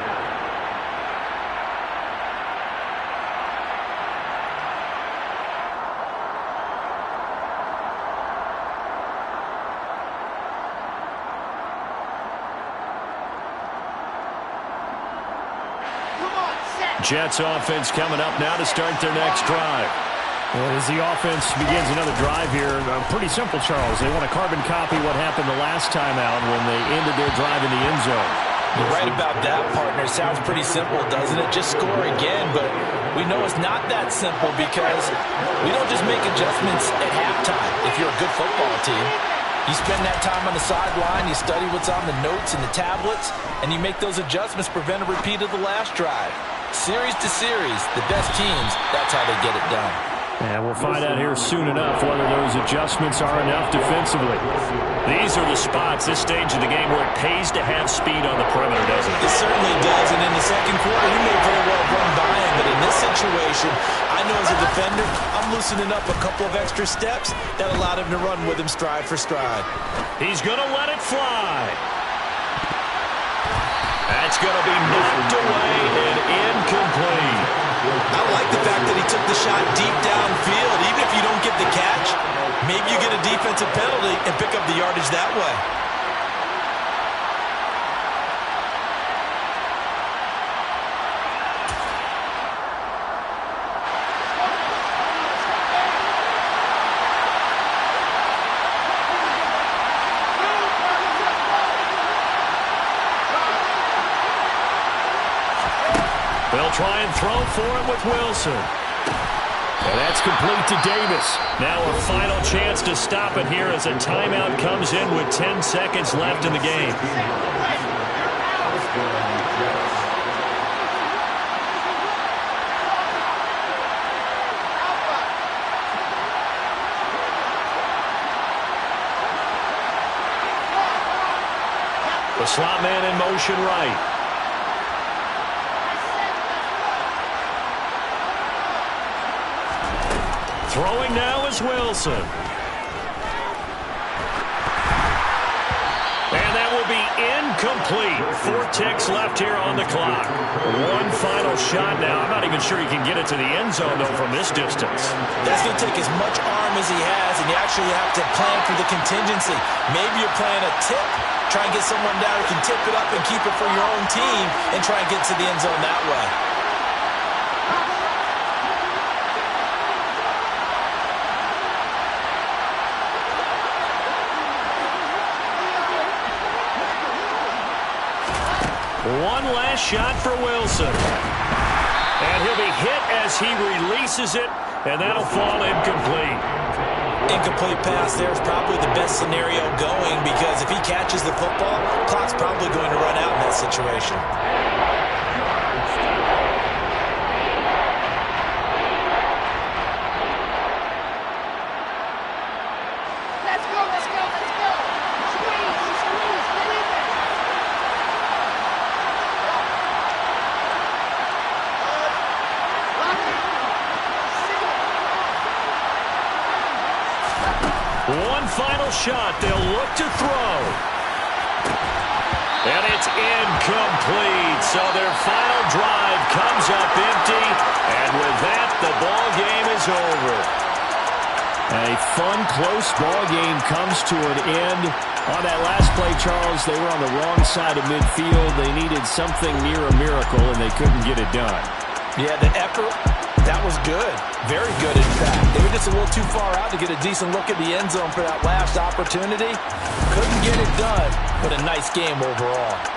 Jets offense coming up now to start their next drive. Well, as the offense begins another drive here, pretty simple, Charles. They want to carbon copy what happened the last time out when they ended their drive in the end zone. You're right about that, partner. Sounds pretty simple, doesn't it? Just score again, but we know it's not that simple because we don't just make adjustments at halftime if you're a good football team. You spend that time on the sideline, you study what's on the notes and the tablets, and you make those adjustments, prevent a repeat of the last drive. Series to series, the best teams, that's how they get it done. And we'll find out here soon enough whether those adjustments are enough defensively. These are the spots, this stage of the game, where it pays to have speed on the perimeter, doesn't it? It certainly does, and in the second quarter, he may very well run by him, but in this situation, I know as a defender, I'm loosening up a couple of extra steps that allowed him to run with him stride for stride. He's going to let it fly. That's going to be knocked away and incomplete. I like the fact that he took the shot deep downfield. Even if you don't get the catch, maybe you get a defensive penalty and pick up the yardage that way. They'll try and throw for it with Wilson. And that's complete to Davis. Now a final chance to stop it here as a timeout comes in with 10 seconds left in the game. The slot man in motion right. Throwing now is Wilson. And that will be incomplete. 4 ticks left here on the clock. One final shot now. I'm not even sure he can get it to the end zone, though, from this distance. That's going to take as much arm as he has, and you actually have to plan for the contingency. Maybe you're playing a tip. Try and get someone down who can tip it up and keep it for your own team and try and get to the end zone that way. One last shot for Wilson. And he'll be hit as he releases it, and that'll fall incomplete. Incomplete pass there is probably the best scenario going, because if he catches the football, clock's probably going to run out in that situation. One final shot. They'll look to throw. And it's incomplete. So their final drive comes up empty. And with that, the ball game is over. A fun, close ball game comes to an end. On that last play, Charles, they were on the wrong side of midfield. They needed something near a miracle, and they couldn't get it done. Yeah, the effort, that was good. Very good, in fact. They were just a little too far out to get a decent look at the end zone for that last opportunity. Couldn't get it done, but a nice game overall.